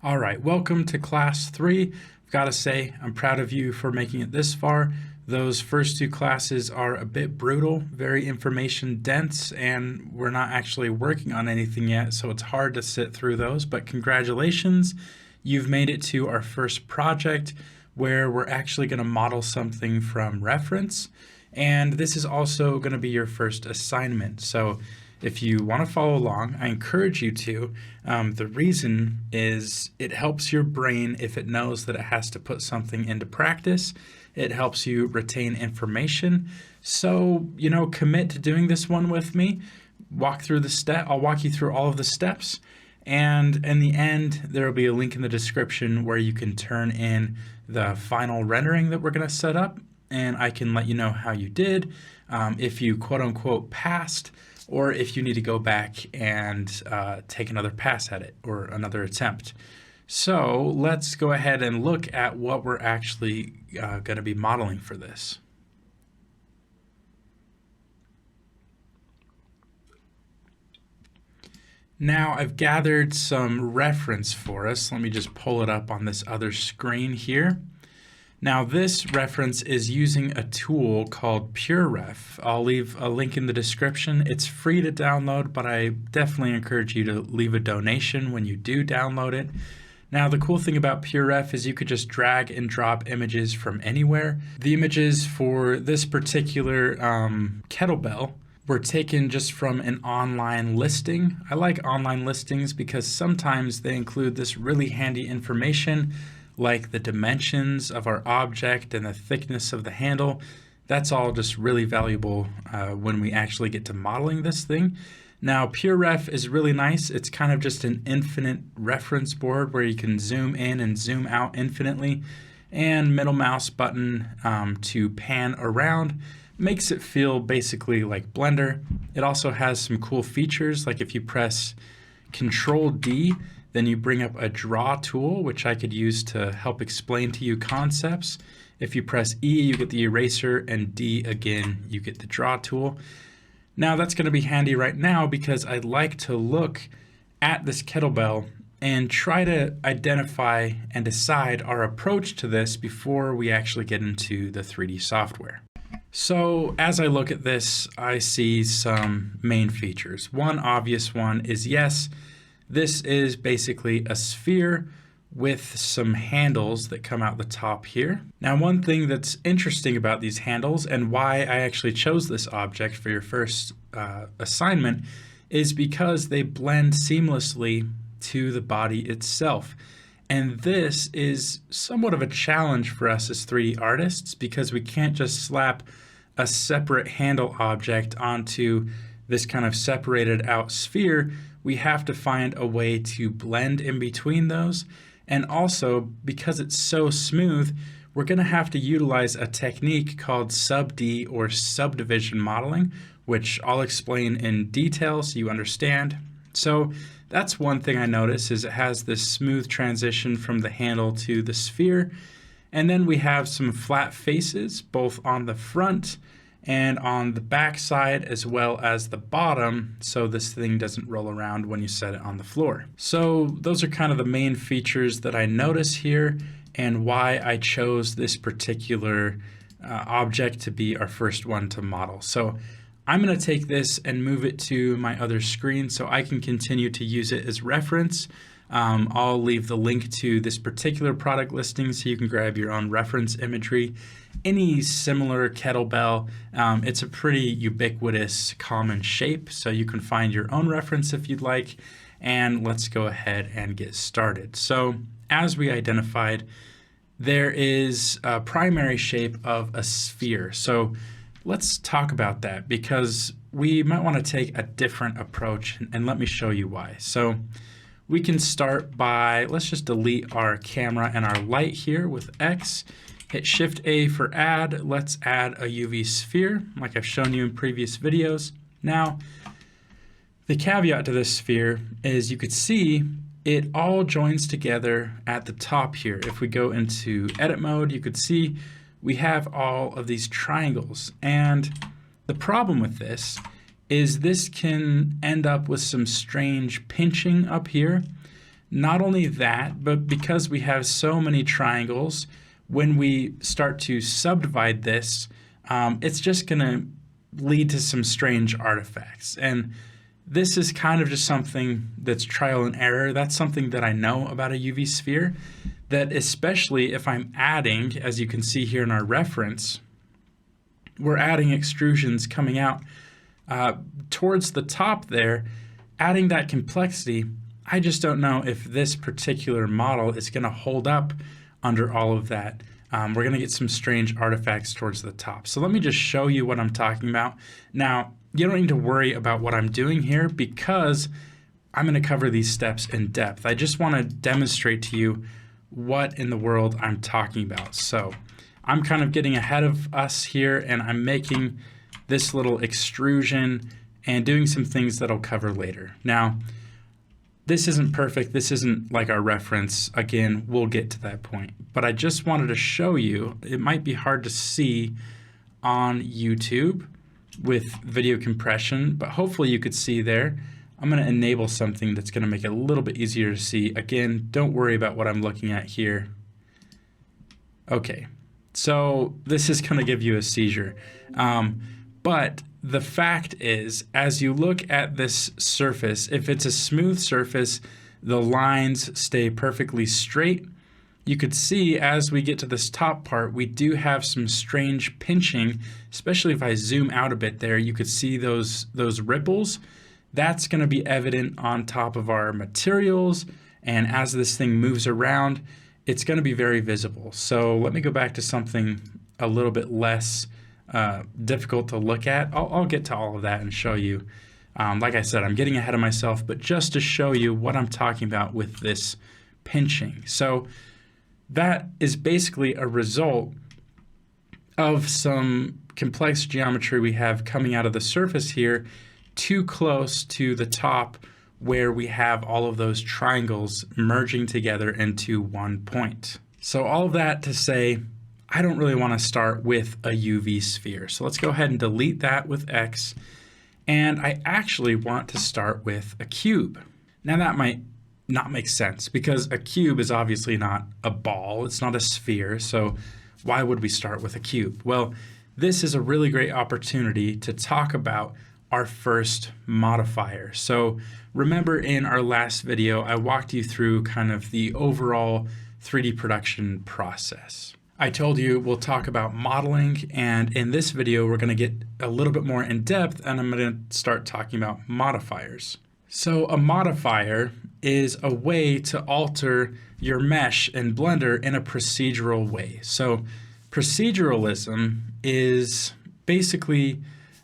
All right, welcome to class 3. I've got to say, I'm proud of you for making it this far. Those first two classes are a bit brutal, very information dense, and we're not actually working on anything yet, so it's hard to sit through those, but congratulations. You've made it to our first project where we're actually going to model something from reference, and this is also going to be your first assignment. So if you want to follow along, I encourage you to. The reason is it helps your brain if it knows that it has to put something into practice. It helps you retain information. So, commit to doing this one with me. I'll walk you through all of the steps. And in the end, there will be a link in the description where you can turn in the final rendering that we're going to set up. And I can let you know how you did, if you quote unquote passed, or if you need to go back and take another pass at it or another attempt. So let's go ahead and look at what we're actually going to be modeling for this. Now I've gathered some reference for us. Let me just pull it up on this other screen here. Now this reference is using a tool called PureRef. I'll leave a link in the description. It's free to download, but I definitely encourage you to leave a donation when you do download it. Now the cool thing about PureRef is you could just drag and drop images from anywhere. The images for this particular kettlebell were taken just from an online listing. I like online listings because sometimes they include this really handy information like the dimensions of our object and the thickness of the handle. That's all just really valuable when we actually get to modeling this thing. Now, PureRef is really nice. It's kind of just an infinite reference board where you can zoom in and zoom out infinitely, and middle mouse button to pan around. Makes it feel basically like Blender. It also has some cool features, like if you press Control D, then you bring up a draw tool, which I could use to help explain to you concepts. If you press E, you get the eraser, and D again, you get the draw tool. Now that's going to be handy right now because I'd like to look at this kettlebell and try to identify and decide our approach to this before we actually get into the 3D software. So as I look at this, I see some main features. One obvious one is, yes, this is basically a sphere with some handles that come out the top here. Now, one thing that's interesting about these handles and why I actually chose this object for your first assignment is because they blend seamlessly to the body itself. And this is somewhat of a challenge for us as 3D artists because we can't just slap a separate handle object onto this kind of separated out sphere. We have to find a way to blend in between those. And also, because it's so smooth, we're going to have to utilize a technique called sub-D or subdivision modeling, which I'll explain in detail so you understand. So that's one thing I notice is it has this smooth transition from the handle to the sphere. And then we have some flat faces, both on the front and on the back side as well as the bottom, so this thing doesn't roll around when you set it on the floor. So those are kind of the main features that I notice here and why I chose this particular object to be our first one to model. So I'm going to take this and move it to my other screen so I can continue to use it as reference. I'll leave the link to this particular product listing so you can grab your own reference imagery. Any similar kettlebell, it's a pretty ubiquitous common shape, so you can find your own reference if you'd like. And let's go ahead and get started. So as we identified, there is a primary shape of a sphere. So let's talk about that because we might want to take a different approach, and let me show you why. So we can start by, let's just delete our camera and our light here with X. Hit Shift A for add. Let's add a UV sphere like I've shown you in previous videos. Now, the caveat to this sphere is you could see it all joins together at the top here. If we go into edit mode, you could see we have all of these triangles. And the problem with this can end up with some strange pinching up here Not only that, but because we have so many triangles, when we start to subdivide this, it's just going to lead to some strange artifacts. And this is kind of just something that's trial and error. That's something that I know about a UV sphere, that especially if I'm adding, as you can see here in our reference, we're adding extrusions coming out towards the top there, adding that complexity. I just don't know if this particular model is going to hold up under all of that. We're going to get some strange artifacts towards the top. So let me just show you what I'm talking about. Now, you don't need to worry about what I'm doing here because I'm going to cover these steps in depth. I just want to demonstrate to you what in the world I'm talking about. So I'm kind of getting ahead of us here, and I'm making this little extrusion and doing some things that I'll cover later. Now, this isn't perfect. This isn't like our reference. Again, we'll get to that point. But I just wanted to show you, it might be hard to see on YouTube with video compression, but hopefully you could see there. I'm going to enable something that's going to make it a little bit easier to see. Again, don't worry about what I'm looking at here. Okay, so this is going to give you a seizure. But the fact is, as you look at this surface, if it's a smooth surface, the lines stay perfectly straight. You could see as we get to this top part, we do have some strange pinching, especially if I zoom out a bit there, you could see those ripples. That's going to be evident on top of our materials, and as this thing moves around, it's going to be very visible. So let me go back to something a little bit less difficult to look at. I'll get to all of that and show you. Like I said, I'm getting ahead of myself, but just to show you what I'm talking about with this pinching. So that is basically a result of some complex geometry we have coming out of the surface here, too close to the top where we have all of those triangles merging together into one point. So all of that to say, I don't really want to start with a UV sphere. So let's go ahead and delete that with X. And I actually want to start with a cube. Now that might not make sense because a cube is obviously not a ball. It's not a sphere. So why would we start with a cube? Well, this is a really great opportunity to talk about our first modifier. So remember in our last video, I walked you through kind of the overall 3D production process. I told you we'll talk about modeling, and in this video we're going to get a little bit more in depth, and I'm going to start talking about modifiers. So a modifier is a way to alter your mesh in Blender in a procedural way. So proceduralism is basically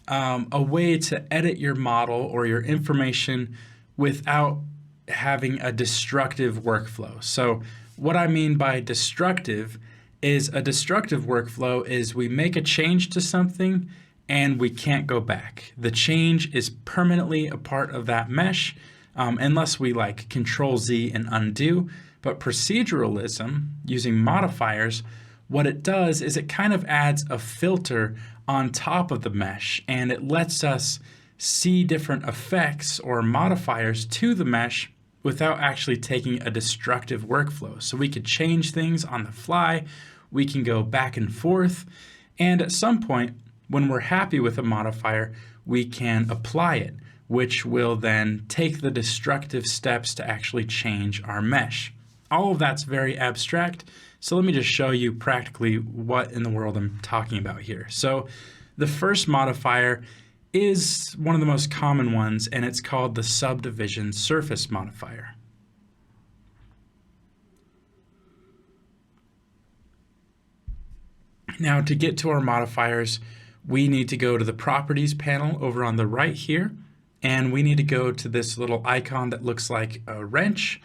a way to edit your model or your information without having a destructive workflow. So what I mean by destructive is a destructive workflow is we make a change to something and we can't go back. The change is permanently a part of that mesh unless we like Control Z and undo. But proceduralism, using modifiers, what it does is it kind of adds a filter on top of the mesh, and it lets us see different effects or modifiers to the mesh without actually taking a destructive workflow. So we could change things on the fly, we can go back and forth, and at some point, when we're happy with a modifier, we can apply it, which will then take the destructive steps to actually change our mesh. All of that's very abstract, so let me just show you practically what in the world I'm talking about here. So the first modifier is one of the most common ones, and it's called the subdivision surface modifier. Now, to get to our modifiers, we need to go to the Properties panel over on the right here, and we need to go to this little icon that looks like a wrench,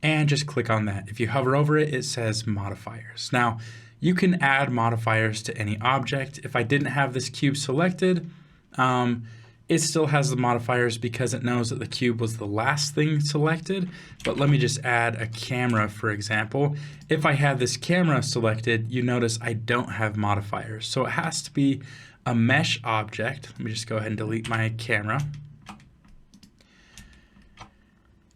and just click on that. If you hover over it, it says Modifiers. Now, you can add modifiers to any object. If I didn't have this cube selected, it still has the modifiers because it knows that the cube was the last thing selected. But let me just add a camera, for example. If I had this camera selected, you notice I don't have modifiers. So it has to be a mesh object. Let me just go ahead and delete my camera.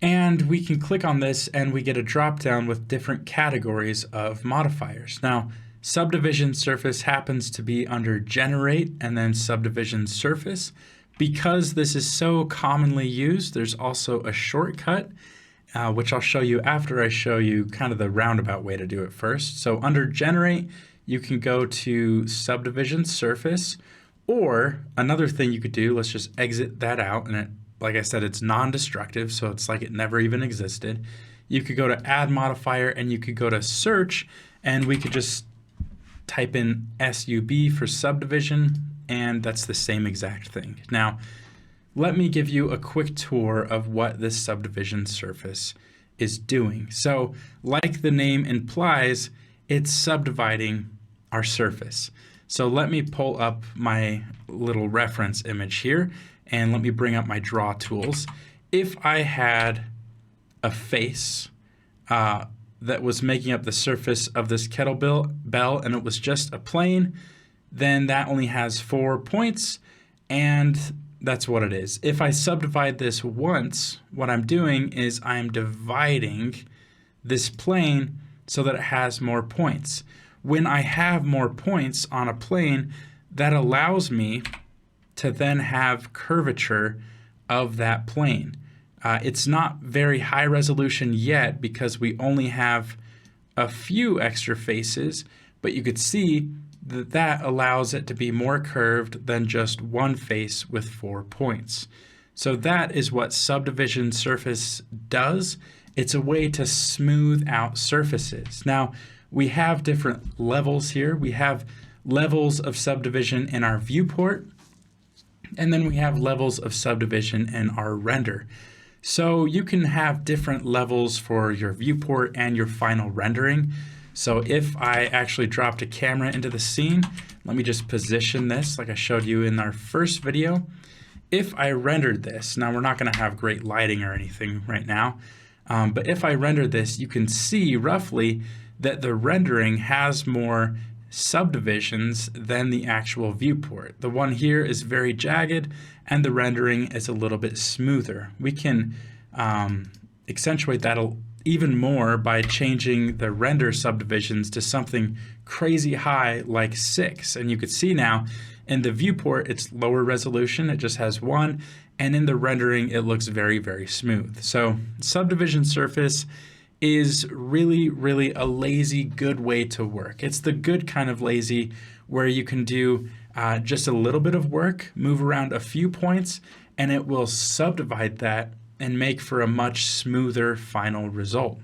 And we can click on this and we get a drop down with different categories of modifiers. Now, subdivision surface happens to be under generate and then subdivision surface. Because this is so commonly used, there's also a shortcut, which I'll show you after I show you kind of the roundabout way to do it first. So under generate, you can go to subdivision surface, or another thing you could do, let's just exit that out, and it, like I said, it's non-destructive, so it's like it never even existed. You could go to add modifier and you could go to search, and we could just type in SUB for subdivision, and that's the same exact thing. Now, let me give you a quick tour of what this subdivision surface is doing. So, like the name implies, it's subdividing our surface. So let me pull up my little reference image here, and let me bring up my draw tools. If I had a face that was making up the surface of this kettlebell and it was just a plane, then that only has 4 points, and that's what it is. If I subdivide this once, what I'm doing is I'm dividing this plane so that it has more points. When I have more points on a plane, that allows me to then have curvature of that plane. It's not very high resolution yet because we only have a few extra faces, but you could see that that allows it to be more curved than just one face with 4 points. So that is what subdivision surface does. It's a way to smooth out surfaces. Now, we have different levels here. We have levels of subdivision in our viewport, and then we have levels of subdivision in our render. So you can have different levels for your viewport and your final rendering. So if I actually dropped a camera into the scene, let me just position this like I showed you in our first video. If I rendered this, now we're not going to have great lighting or anything right now, but if I render this, you can see roughly that the rendering has more subdivisions than the actual viewport. The one here is very jagged and the rendering is a little bit smoother. We can accentuate that even more by changing the render subdivisions to something crazy high like 6. And you could see now in the viewport it's lower resolution, it just has 1, and in the rendering it looks very, very smooth. So subdivision surface is really, really a lazy, good way to work. It's the good kind of lazy where you can do just a little bit of work, move around a few points, and it will subdivide that and make for a much smoother final result.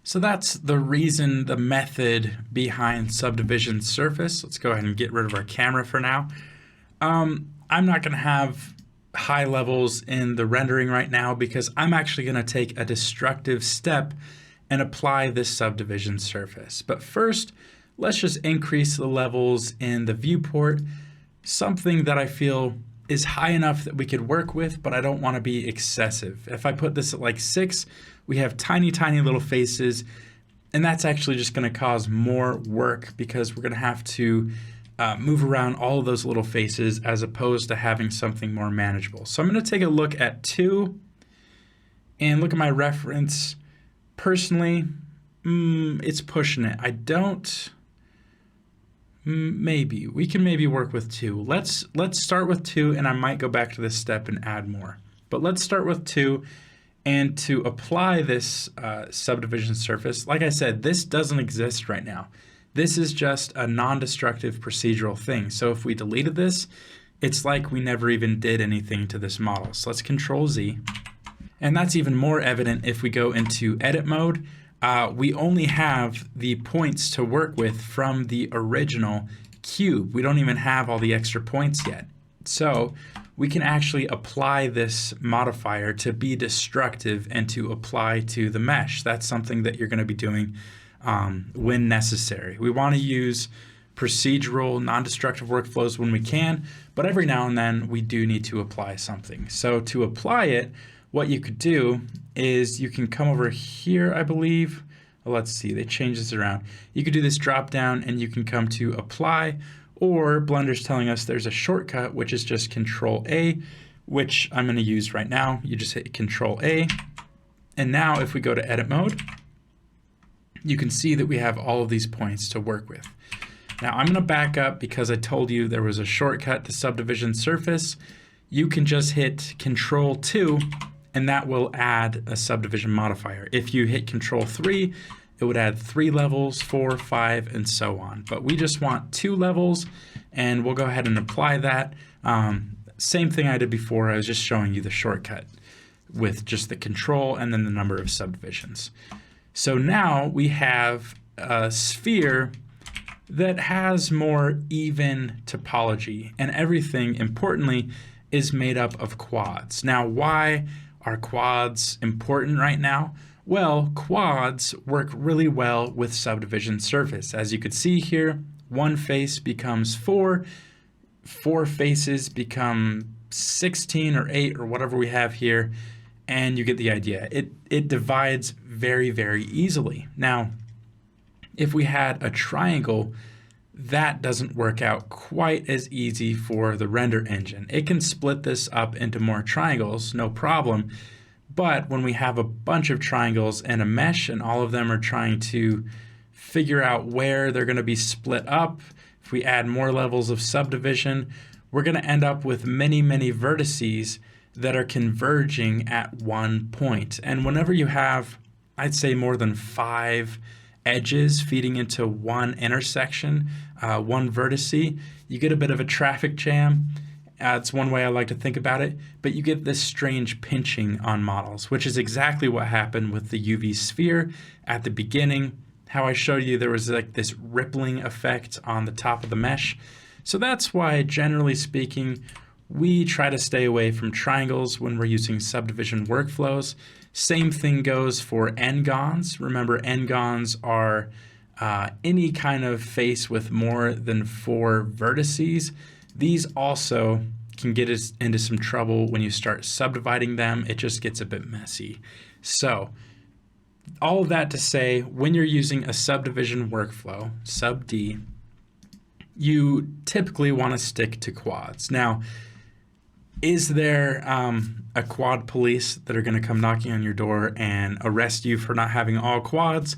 So that's the reason, the method behind subdivision surface. Let's go ahead and get rid of our camera for now. I'm not going to have high levels in the rendering right now because I'm actually going to take a destructive step and apply this subdivision surface. But first, let's just increase the levels in the viewport, something that I feel is high enough that we could work with, but I don't want to be excessive. If I put this at like 6, we have tiny, tiny little faces, and that's actually just going to cause more work because we're going to have to move around all of those little faces as opposed to having something more manageable. So I'm going to take a look at 2 and look at my reference. Personally, it's pushing it. I don't, maybe. We can maybe work with 2. Let's start with 2, and I might go back to this step and add more. But let's start with 2, and to apply this subdivision surface, like I said, this doesn't exist right now. This is just a non-destructive procedural thing. So if we deleted this, it's like we never even did anything to this model. So let's Control Z. And that's even more evident if we go into edit mode. We only have the points to work with from the original cube. We don't even have all the extra points yet. So we can actually apply this modifier to be destructive and to apply to the mesh. That's something that you're going to be doing when necessary. We want to use procedural, non-destructive workflows when we can, but every now and then we do need to apply something. So to apply it, what you could do is you can come over here, I believe. Let's see, they changed this around. You could do this drop down and you can come to apply, or Blender's telling us there's a shortcut, which is just Control A, which I'm going to use right now. You just hit Control A. And now if we go to edit mode, you can see that we have all of these points to work with. Now I'm going to back up because I told you there was a shortcut to subdivision surface. You can just hit Control 2 and that will add a subdivision modifier. If you hit Control 3, it would add 3 levels, 4, 5, and so on. But we just want 2 levels, and we'll go ahead and apply that. Same thing I did before. I was just showing you the shortcut with just the control and then the number of subdivisions. So now we have a sphere that has more even topology, and everything, importantly, is made up of quads. Now, why are quads important right now? Well, quads work really well with subdivision surface. As you could see here, one face becomes 4, 4 faces become 16 or 8 or whatever we have here, and you get the idea. It divides very, very easily. Now, if we had a triangle, that doesn't work out quite as easy for the render engine. It can split this up into more triangles, no problem. But when we have a bunch of triangles and a mesh and all of them are trying to figure out where they're going to be split up, if we add more levels of subdivision, we're going to end up with many, many vertices that are converging at one point. And whenever you have, I'd say, more than 5 edges feeding into one intersection, one vertice, you get a bit of a traffic jam. It's one way I like to think about it, but you get this strange pinching on models, which is exactly what happened with the UV sphere at the beginning. How I showed you there was like this rippling effect on the top of the mesh. So that's why, generally speaking, we try to stay away from triangles when we're using subdivision workflows. Same thing goes for n-gons. Remember, n-gons are any kind of face with more than 4 vertices. These also can get us into some trouble when you start subdividing them. It just gets a bit messy. So all of that to say, when you're using a subdivision workflow, sub D, you typically want to stick to quads. Now, is there a quad police that are going to come knocking on your door and arrest you for not having all quads?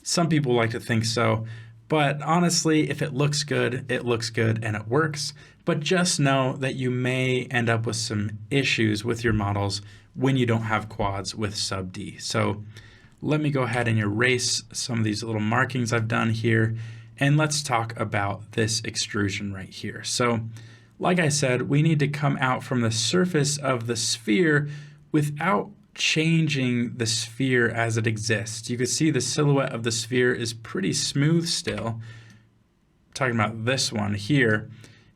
Some people like to think so, but honestly, if it looks good and it works. But just know that you may end up with some issues with your models when you don't have quads with sub D. So let me go ahead and erase some of these little markings I've done here, and let's talk about this extrusion right here. So like I said, we need to come out from the surface of the sphere without changing the sphere as it exists. You can see the silhouette of the sphere is pretty smooth still. I'm talking about this one here.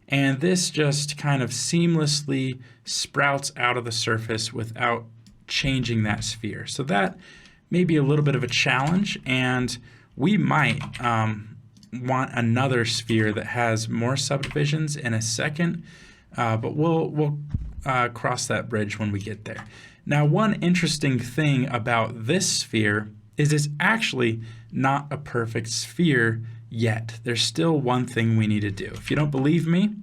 And this just kind of seamlessly sprouts out of the surface without changing that sphere. So that may be a little bit of a challenge, and we might want another sphere that has more subdivisions in a second, but we'll cross that bridge when we get there. Now, one interesting thing about this sphere is it's actually not a perfect sphere yet. There's still one thing we need to do. If you don't believe me,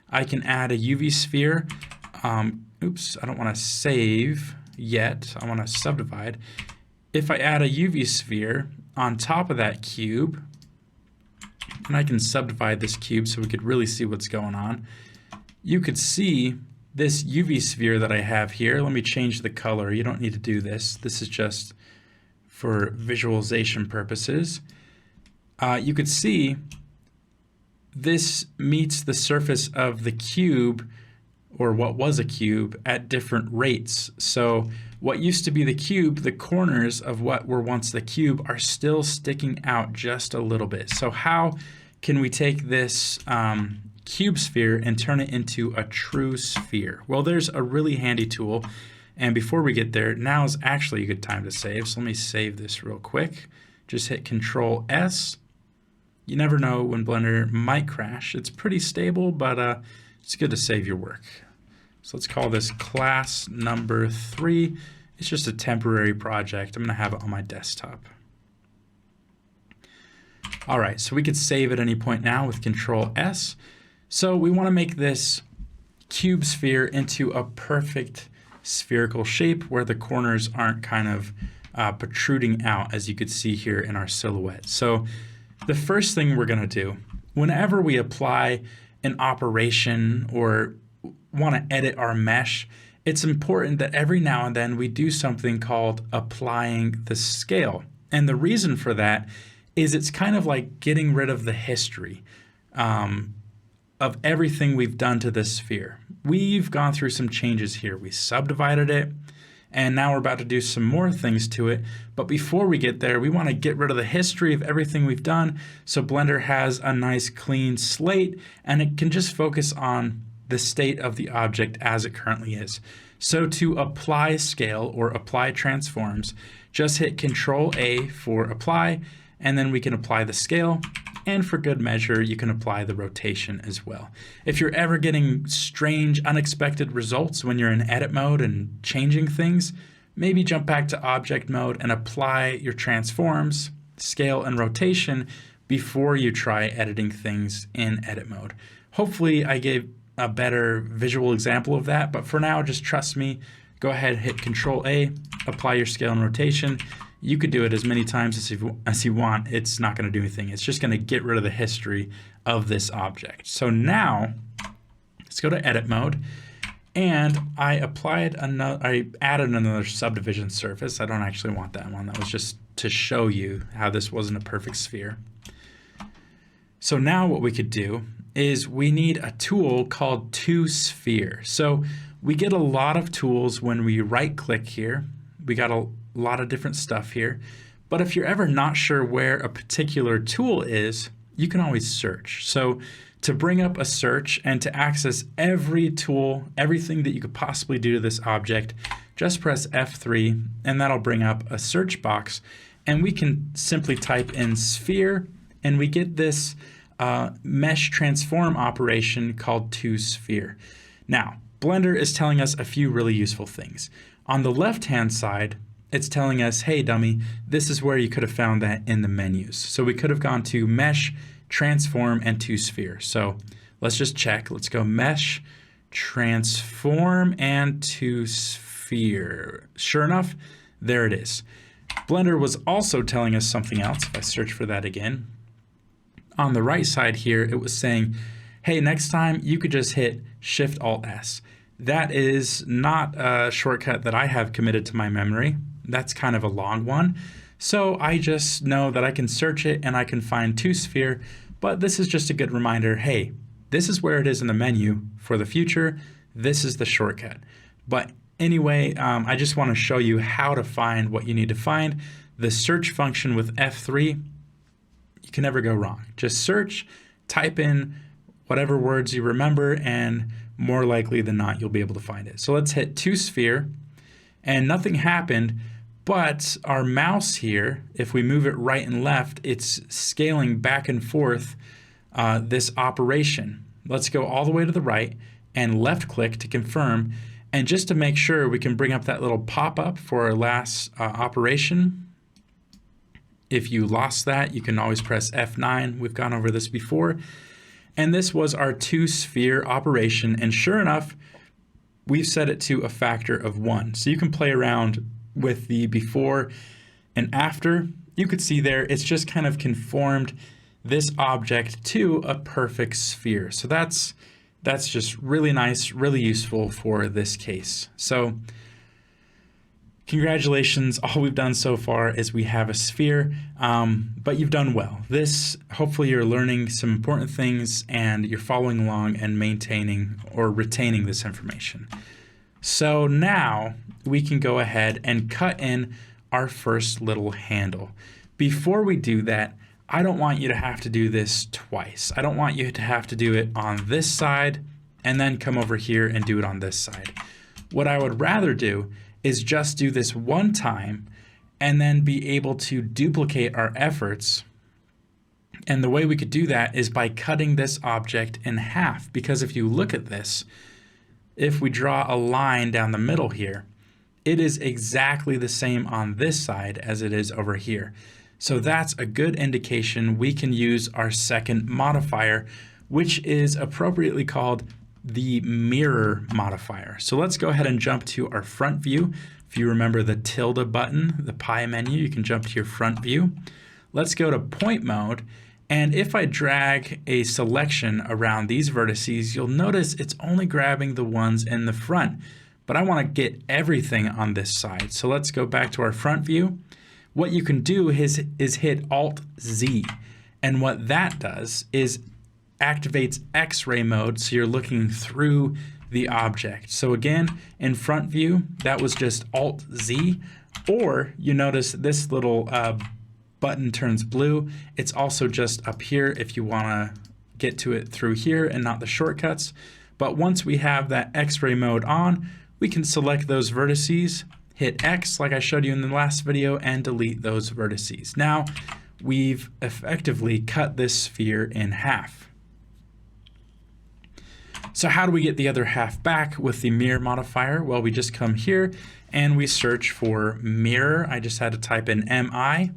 I can add a UV sphere. Oops, I don't want to save yet. I want to subdivide. If I add a UV sphere on top of that cube, and I can subdivide this cube so we could really see what's going on, you could see this UV sphere that I have here. Let me change the color. You don't need to do this. This is just for visualization purposes. You could see this meets the surface of the cube, or what was a cube, at different rates. So what used to be the cube, the corners of what were once the cube are still sticking out just a little bit. So how can we take this cube sphere and turn it into a true sphere? Well, there's a really handy tool. And before we get there, now is actually a good time to save. So let me save this real quick. Just hit Control S. You never know when Blender might crash. It's pretty stable, but it's good to save your work. So let's call this class number 3. It's just a temporary project. I'm going to have it on my desktop. All right, so we could save at any point now with Control S. So we want to make this cube sphere into a perfect spherical shape where the corners aren't kind of protruding out, as you could see here in our silhouette. So the first thing we're going to do, whenever we apply an operation or want to edit our mesh, it's important that every now and then we do something called applying the scale. And the reason for that is it's kind of like getting rid of the history of everything we've done to this sphere. We've gone through some changes here. We subdivided it, and now we're about to do some more things to it. But before we get there, we want to get rid of the history of everything we've done so Blender has a nice clean slate and it can just focus on the state of the object as it currently is. So to apply scale or apply transforms, just hit Control A for apply, and then we can apply the scale. And for good measure, you can apply the rotation as well. If you're ever getting strange, unexpected results when you're in edit mode and changing things, maybe jump back to object mode and apply your transforms, scale, and rotation before you try editing things in edit mode. Hopefully I gave a better visual example of that, but for now, just trust me. Go ahead, hit Control A, apply your scale and rotation. You could do it as many times as you want. It's not going to do anything. It's just going to get rid of the history of this object. So now, let's go to edit mode, and I added another subdivision surface. I don't actually want that one. That was just to show you how this wasn't a perfect sphere. So now what we could do is we need a tool called To Sphere. So we get a lot of tools when we right click here. We got a lot of different stuff here. But if you're ever not sure where a particular tool is, you can always search. So to bring up a search and to access every tool, everything that you could possibly do to this object, just press F3 and that'll bring up a search box. And we can simply type in sphere and we get this mesh transform operation called To Sphere. Now, Blender is telling us a few really useful things. On the left-hand side, it's telling us, hey, dummy, this is where you could have found that in the menus. So we could have gone to Mesh, Transform, and To Sphere. So let's just check. Let's go Mesh, Transform, and To Sphere. Sure enough, there it is. Blender was also telling us something else. If I search for that again, on the right side here, it was saying, hey, next time you could just hit Shift-Alt-S. That is not a shortcut that I have committed to my memory. That's kind of a long one. So I just know that I can search it and I can find To Sphere, but this is just a good reminder, hey, this is where it is in the menu. For the future, this is the shortcut. But anyway, I just want to show you how to find what you need to find. The search function with F3, you can never go wrong. Just search, type in whatever words you remember, and more likely than not, you'll be able to find it. So let's hit To Sphere, and nothing happened, but our mouse here, if we move it right and left, it's scaling back and forth this operation. Let's go all the way to the right and left click to confirm. And just to make sure, we can bring up that little pop-up for our last operation. If you lost that, you can always press F9. We've gone over this before. And this was our To Sphere operation. And sure enough, we've set it to a factor of 1. So you can play around with the before and after. You could see there, it's just kind of conformed this object to a perfect sphere. So that's just really nice, really useful for this case. So congratulations, all we've done so far is we have a sphere, but you've done well. This, hopefully you're learning some important things and you're following along and maintaining or retaining this information. So now we can go ahead and cut in our first little handle. Before we do that, I don't want you to have to do this twice. I don't want you to have to do it on this side and then come over here and do it on this side. What I would rather do is just do this one time and then be able to duplicate our efforts. And the way we could do that is by cutting this object in half, because if you look at this, if we draw a line down the middle here, it is exactly the same on this side as it is over here. So that's a good indication we can use our second modifier, which is appropriately called the mirror modifier. So let's go ahead and jump to our front view. If you remember the tilde button, the pie menu, you can jump to your front view. Let's go to point mode. And if I drag a selection around these vertices, you'll notice it's only grabbing the ones in the front, but I want to get everything on this side. So let's go back to our front view. What you can do is hit Alt-Z, and what that does is activates X-ray mode, so you're looking through the object. So again, in front view, that was just Alt-Z, or you notice this little button turns blue. It's also just up here if you want to get to it through here and not the shortcuts. But once we have that X-ray mode on, we can select those vertices, hit X like I showed you in the last video, and delete those vertices. Now we've effectively cut this sphere in half. So how do we get the other half back with the mirror modifier? Well, we just come here and we search for mirror. I just had to type in MI,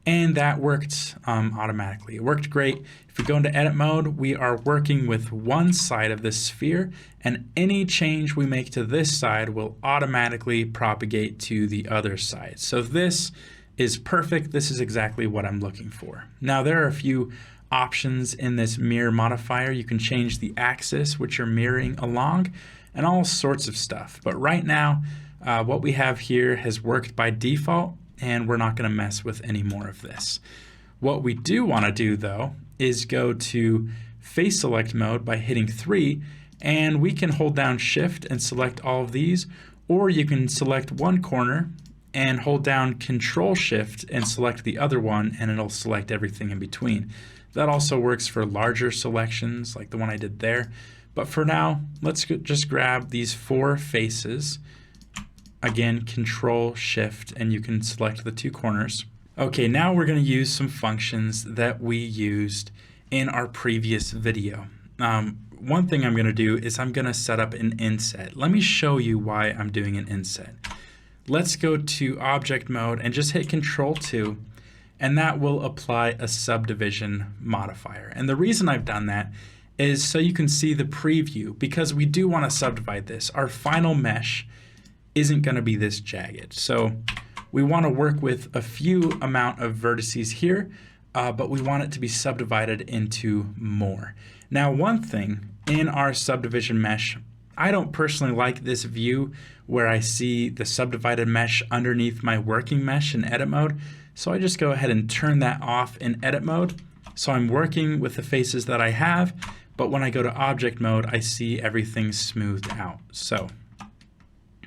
and that worked automatically. It worked great. If we go into edit mode, we are working with one side of this sphere, and any change we make to this side will automatically propagate to the other side. So this is perfect. This is exactly what I'm looking for. Now there are a few options in this mirror modifier. You can change the axis which you're mirroring along and all sorts of stuff. But right now, what we have here has worked by default, and we're not going to mess with any more of this. What we do want to do though is go to face select mode by hitting 3, and we can hold down shift and select all of these, or you can select one corner and hold down control shift and select the other one, and it'll select everything in between. That also works for larger selections like the one I did there. But for now, let's just grab these 4 faces. Again, control shift, and you can select the 2 corners. Okay, now we're going to use some functions that we used in our previous video. One thing I'm going to do is I'm going to set up an inset. Let me show you why I'm doing an inset. Let's go to object mode and just hit Control 2, and that will apply a subdivision modifier. And the reason I've done that is so you can see the preview, because we do want to subdivide this. Our final mesh isn't going to be this jagged. So we want to work with a few amount of vertices here, but we want it to be subdivided into more. Now, one thing in our subdivision mesh, I don't personally like this view where I see the subdivided mesh underneath my working mesh in edit mode. So I just go ahead and turn that off in edit mode. So I'm working with the faces that I have, but when I go to object mode, I see everything smoothed out. So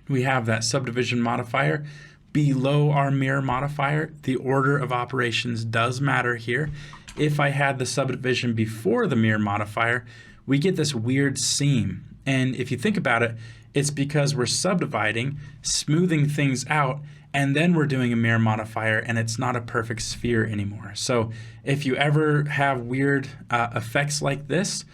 we have that subdivision modifier below our mirror modifier. The order of operations does matter here. If I had the subdivision before the mirror modifier, we get this weird seam. And if you think about it, it's because we're subdividing, smoothing things out, and then we're doing a mirror modifier, and it's not a perfect sphere anymore. So if you ever have weird effects like this,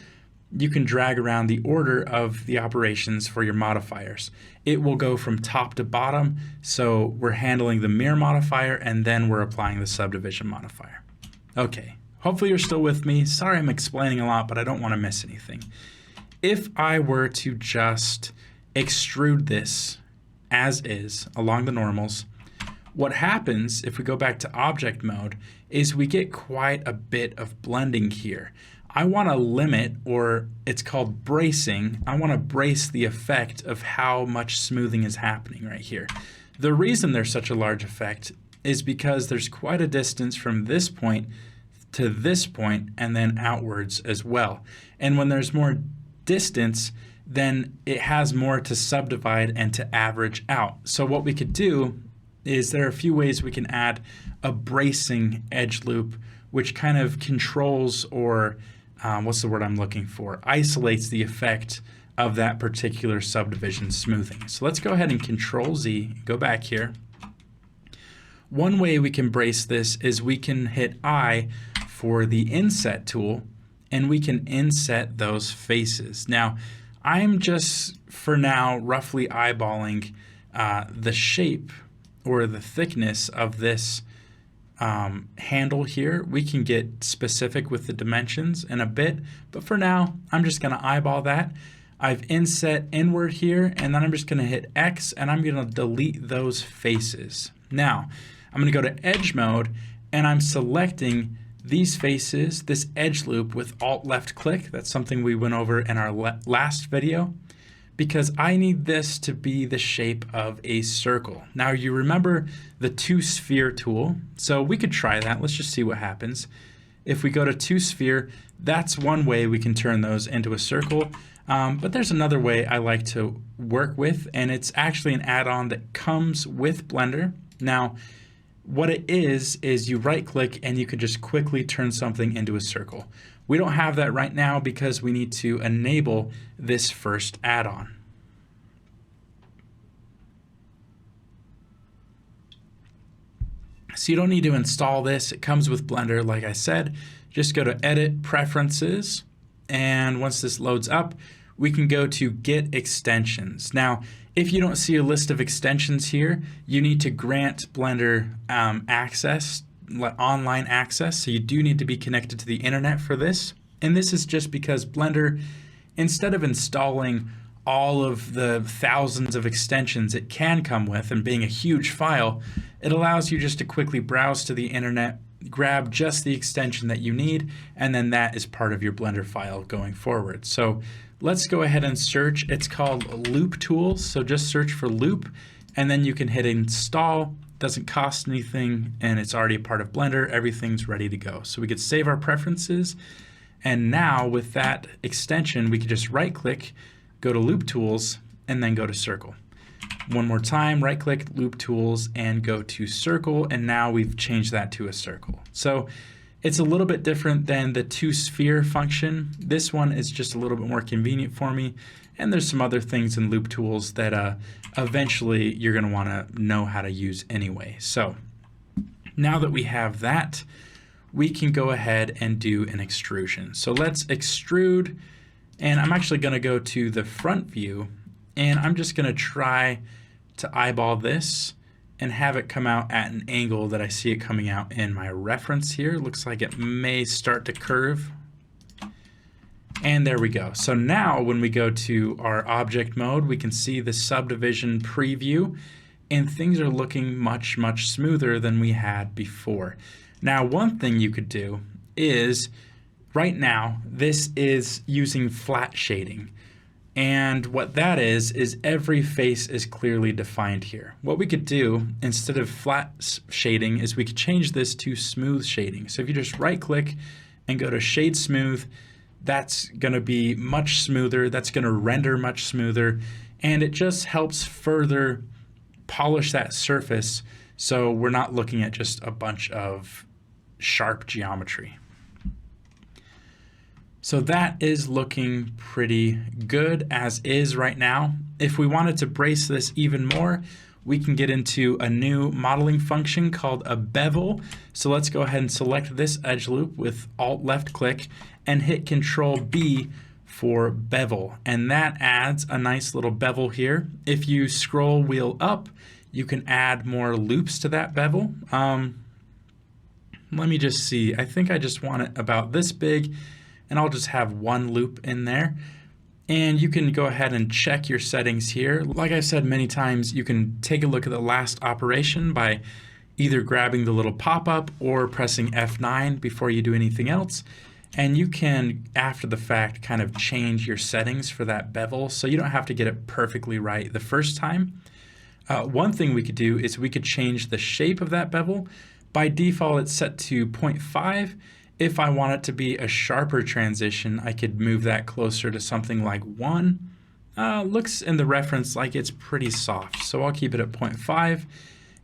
you can drag around the order of the operations for your modifiers. It will go from top to bottom, so we're handling the mirror modifier, and then we're applying the subdivision modifier. Okay, hopefully you're still with me. Sorry I'm explaining a lot, but I don't want to miss anything. If I were to just extrude this as is along the normals, what happens if we go back to object mode is we get quite a bit of blending here. I want to limit, or it's called bracing. I want to brace the effect of how much smoothing is happening right here. The reason there's such a large effect is because there's quite a distance from this point to this point and then outwards as well. And when there's more distance, then it has more to subdivide and to average out. So what we could do is there are a few ways we can add a bracing edge loop, which kind of controls, or what's the word I'm looking for, isolates the effect of that particular subdivision smoothing. So let's go ahead and Control Z, go back here. One way we can brace this is we can hit I for the inset tool, and we can inset those faces. Now, I'm just, for now, roughly eyeballing the shape or the thickness of this handle here, we can get specific with the dimensions in a bit, but for now, I'm just gonna eyeball that. I've inset inward here, and then I'm just gonna hit X, and I'm gonna delete those faces. Now, I'm gonna go to edge mode, and I'm selecting these faces, this edge loop with Alt left click. That's something we went over in our last video, because I need this to be the shape of a circle. Now you remember the 2 sphere tool, so we could try that. Let's just see what happens. If we go to 2 sphere, that's one way we can turn those into a circle. But there's another way I like to work with, and it's actually an add-on that comes with Blender. Now, what it is you right click and you can just quickly turn something into a circle. We don't have that right now because we need to enable this first add-on. So you don't need to install this. It comes with Blender, like I said. Just go to Edit, Preferences, and once this loads up, we can go to Get Extensions. Now, if you don't see a list of extensions here, you need to grant Blender access, online access, so you do need to be connected to the internet for this. And this is just because Blender, instead of installing all of the thousands of extensions it can come with and being a huge file, it allows you just to quickly browse to the internet, grab just the extension that you need, and then that is part of your Blender file going forward. So let's go ahead and search. It's called Loop Tools, so just search for Loop, and then you can hit install. Doesn't cost anything, and it's already a part of Blender. Everything's ready to go. So we could save our preferences, and now with that extension, we could just right click, go to Loop Tools, and then go to Circle. One more time, right click Loop Tools and go to Circle, and now we've changed that to a circle. So it's a little bit different than the 2 sphere function. This one is just a little bit more convenient for me, and there's some other things in Loop Tools that eventually you're going to want to know how to use anyway. So now that we have that, we can go ahead and do an extrusion. So let's extrude, and I'm actually going to go to the front view, and I'm just going to try to eyeball this and have it come out at an angle that I see it coming out in my reference here. Looks like it may start to curve. And there we go. So now when we go to our object mode, we can see the subdivision preview, and things are looking much, much smoother than we had before. Now, one thing you could do is, right now, this is using flat shading. And what that is every face is clearly defined here. What we could do instead of flat shading is we could change this to smooth shading. So if you just right click and go to Shade Smooth, that's going to be much smoother. That's going to render much smoother. And it just helps further polish that surface so we're not looking at just a bunch of sharp geometry. So that is looking pretty good as is right now. If we wanted to brace this even more, we can get into a new modeling function called a bevel. So let's go ahead and select this edge loop with Alt left click and hit Control B for bevel. And that adds a nice little bevel here. If you scroll wheel up, you can add more loops to that bevel. Let me just see. I think I just want it about this big, and I'll just have one loop in there. And you can go ahead and check your settings here. Like I've said many times, you can take a look at the last operation by either grabbing the little pop-up or pressing F9 before you do anything else. And you can, after the fact, kind of change your settings for that bevel, so you don't have to get it perfectly right the first time. One thing we could do is we could change the shape of that bevel. By default, it's set to 0.5. If I want it to be a sharper transition, I could move that closer to something like 1. Looks in the reference like it's pretty soft, so I'll keep it at 0.5,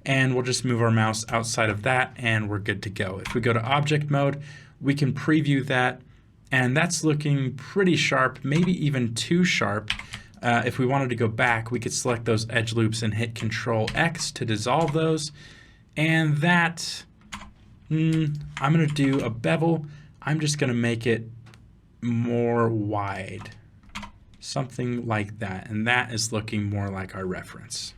and we'll just move our mouse outside of that, and we're good to go. If we go to object mode, we can preview that, and that's looking pretty sharp, maybe even too sharp. If we wanted to go back, we could select those edge loops and hit Control X to dissolve those, and that... I'm going to do a bevel. I'm just going to make it more wide. Something like that. And that is looking more like our reference.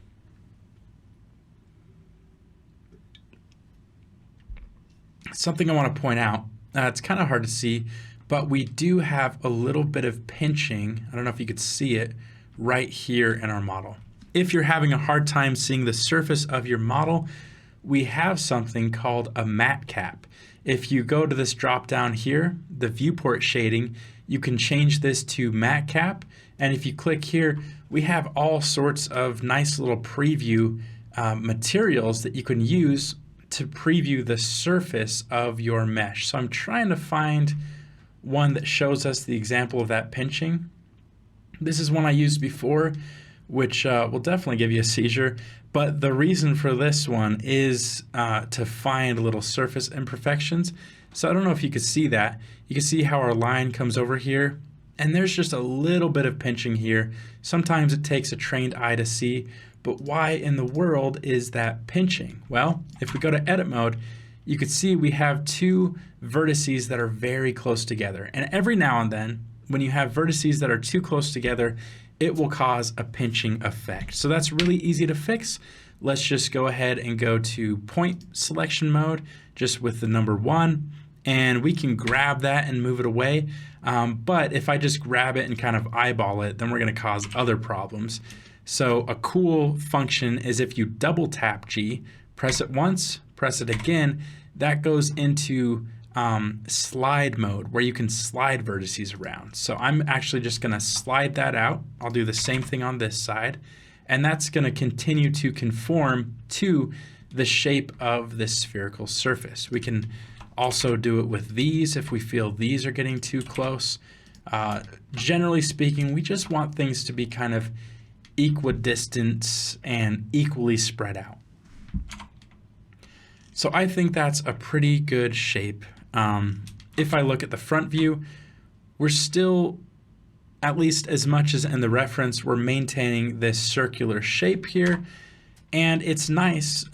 Something I want to point out, it's kind of hard to see, but we do have a little bit of pinching. I don't know if you could see it right here in our model. If you're having a hard time seeing the surface of your model, we have something called a matte cap. If you go to this drop down here, the viewport shading, you can change this to matte cap. And if you click here, we have all sorts of nice little preview materials that you can use to preview the surface of your mesh. So I'm trying to find one that shows us the example of that pinching. This is one I used before, which will definitely give you a seizure. But the reason for this one is to find little surface imperfections. So I don't know if you could see that. You can see how our line comes over here, and there's just a little bit of pinching here. Sometimes it takes a trained eye to see, but why in the world is that pinching? Well, if we go to edit mode, you can see we have two vertices that are very close together. And every now and then, when you have vertices that are too close together, it will cause a pinching effect. So that's really easy to fix. Let's just go ahead and go to point selection mode, just with the number 1, and we can grab that and move it away. But if I just grab it and kind of eyeball it, then we're going to cause other problems. So a cool function is if you double tap G, press it once, press it again, that goes into slide mode where you can slide vertices around. So I'm actually just going to slide that out. I'll do the same thing on this side, and that's going to continue to conform to the shape of this spherical surface. We can also do it with these if we feel these are getting too close. Generally speaking, we just want things to be kind of equidistant and equally spread out. So I think that's a pretty good shape. If I look at the front view, we're still, at least as much as in the reference, we're maintaining this circular shape here. And it's nice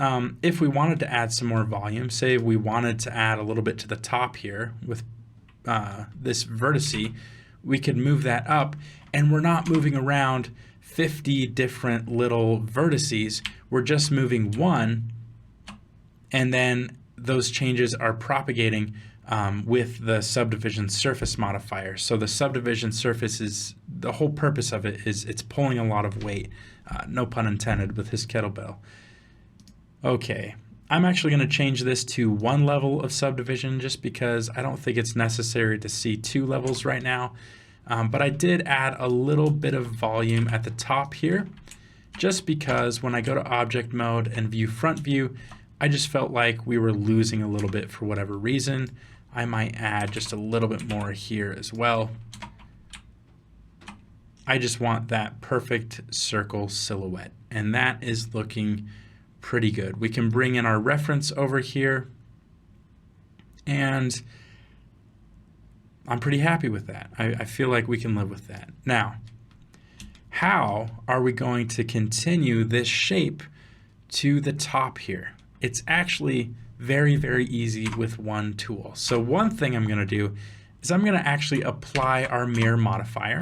if we wanted to add some more volume, say we wanted to add a little bit to the top here with this vertice, we could move that up, and we're not moving around 50 different little vertices. We're just moving one, and then those changes are propagating with the subdivision surface modifier. So the subdivision surface is, the whole purpose of it is it's pulling a lot of weight, no pun intended with his kettlebell. Okay, I'm actually going to change this to 1 level of subdivision just because I don't think it's necessary to see 2 levels right now. But I did add a little bit of volume at the top here, just because when I go to object mode and view front view, I just felt like we were losing a little bit for whatever reason. I might add just a little bit more here as well. I just want that perfect circle silhouette, and that is looking pretty good. We can bring in our reference over here, and I'm pretty happy with that. I feel like we can live with that. Now, how are we going to continue this shape to the top here? It's actually very, very easy with one tool. So one thing I'm going to do is I'm going to actually apply our mirror modifier.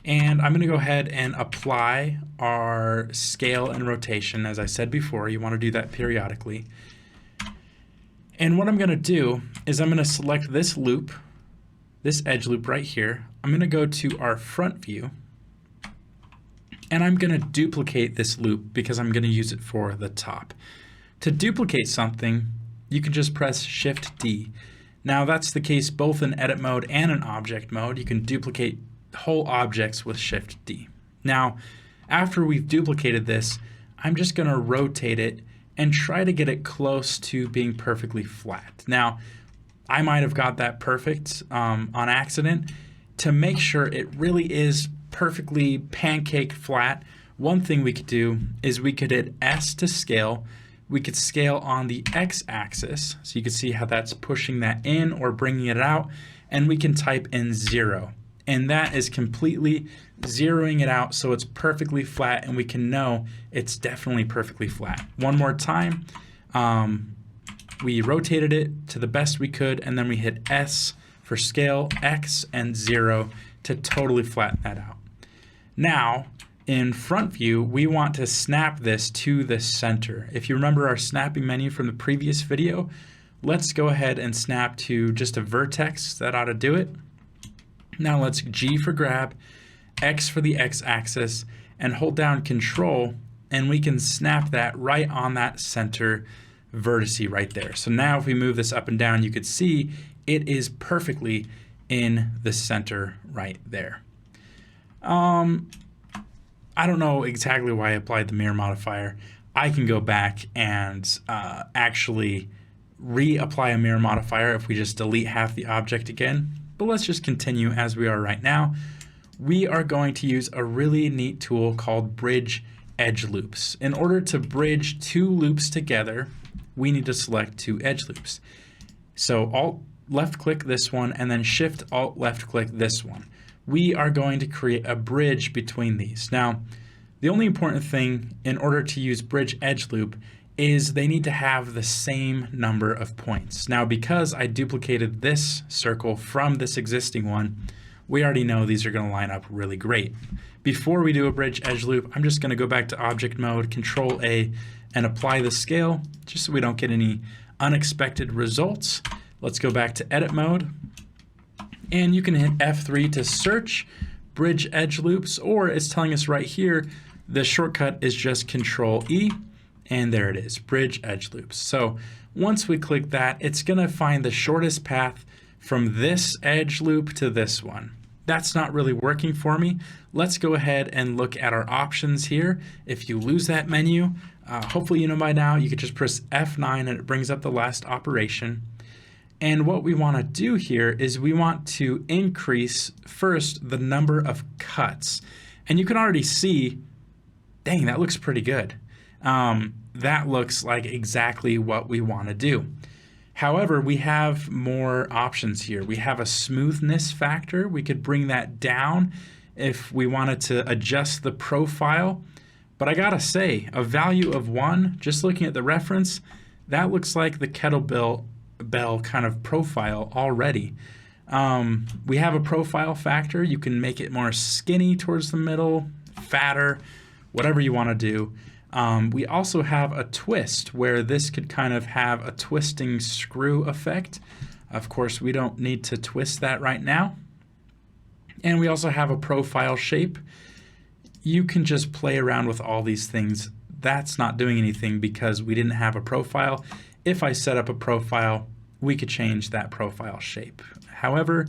And I'm going to go ahead and apply our scale and rotation. As I said before, you want to do that periodically. And what I'm going to do is I'm going to select this loop, this edge loop right here. I'm going to go to our front view, and I'm going to duplicate this loop because I'm going to use it for the top. To duplicate something, you can just press Shift D. Now that's the case both in edit mode and in object mode. You can duplicate whole objects with Shift D. Now, after we've duplicated this, I'm just going to rotate it and try to get it close to being perfectly flat. Now, I might have got that perfect on accident. To make sure it really is perfectly pancake flat, one thing we could do is we could hit S to scale. We could scale on the x-axis, so you can see how that's pushing that in or bringing it out, and we can type in 0. And that is completely zeroing it out so it's perfectly flat, and we can know it's definitely perfectly flat. One more time, we rotated it to the best we could, and then we hit S for scale, X, and 0 to totally flatten that out. Now, in front view, we want to snap this to the center. If you remember our snapping menu from the previous video, Let's go ahead and snap to just a vertex. That ought to do it. Now let's G for grab, X for the X-axis, and hold down Control, and we can snap that right on that center vertice right there. So now if we move this up and down, you could see it is perfectly in the center right there. I don't know exactly why I applied the mirror modifier. I can go back and actually reapply a mirror modifier if we just delete half the object again. But let's just continue as we are right now. We are going to use a really neat tool called Bridge Edge Loops. In order to bridge two loops together, we need to select two edge loops. So Alt left click this one and then Shift Alt left click this one. We are going to create a bridge between these. Now, the only important thing in order to use Bridge Edge Loop is they need to have the same number of points. Now, because I duplicated this circle from this existing one, we already know these are going to line up really great. Before we do a Bridge Edge Loop, I'm just going to go back to Object Mode, Control A, and apply the scale, just so we don't get any unexpected results. Let's go back to Edit Mode, and you can hit F3 to search Bridge Edge Loops, or it's telling us right here, the shortcut is just Control E, and there it is, Bridge Edge Loops. So once we click that, it's gonna find the shortest path from this edge loop to this one. That's not really working for me. Let's go ahead and look at our options here. If you lose that menu, hopefully you know by now, you could just press F9 and it brings up the last operation. And what we want to do here is we want to increase first the number of cuts. And you can already see, dang, that looks pretty good. That looks like exactly what we want to do. However, we have more options here. We have a smoothness factor. We could bring that down if we wanted to adjust the profile. But I gotta say, a value of 1, just looking at the reference, that looks like the kettlebell kind of profile already. We have a profile factor. You can make it more skinny towards the middle, fatter, whatever you want to do. We also have a twist where this could kind of have a twisting screw effect. Of course, we don't need to twist that right now. And we also have a profile shape. You can just play around with all these things. That's not doing anything because we didn't have a profile. If I set up a profile, we could change that profile shape. However,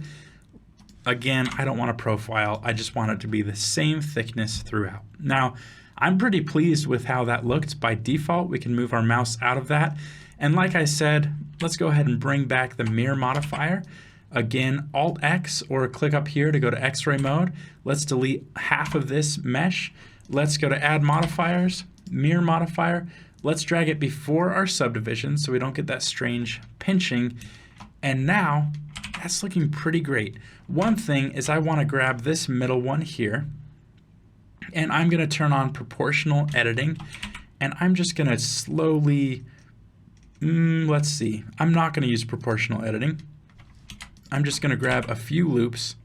again, I don't want a profile. I just want it to be the same thickness throughout. Now, I'm pretty pleased with how that looked. By default, we can move our mouse out of that. And like I said, let's go ahead and bring back the mirror modifier. Again, Alt-X or click up here to go to X-ray mode. Let's delete half of this mesh. Let's go to Add Modifiers, Mirror Modifier. Let's drag it before our subdivision so we don't get that strange pinching. And now, that's looking pretty great. One thing is I want to grab this middle one here, and I'm going to turn on proportional editing, and I'm just going to slowly, let's see, I'm not going to use proportional editing. I'm just going to grab a few loops,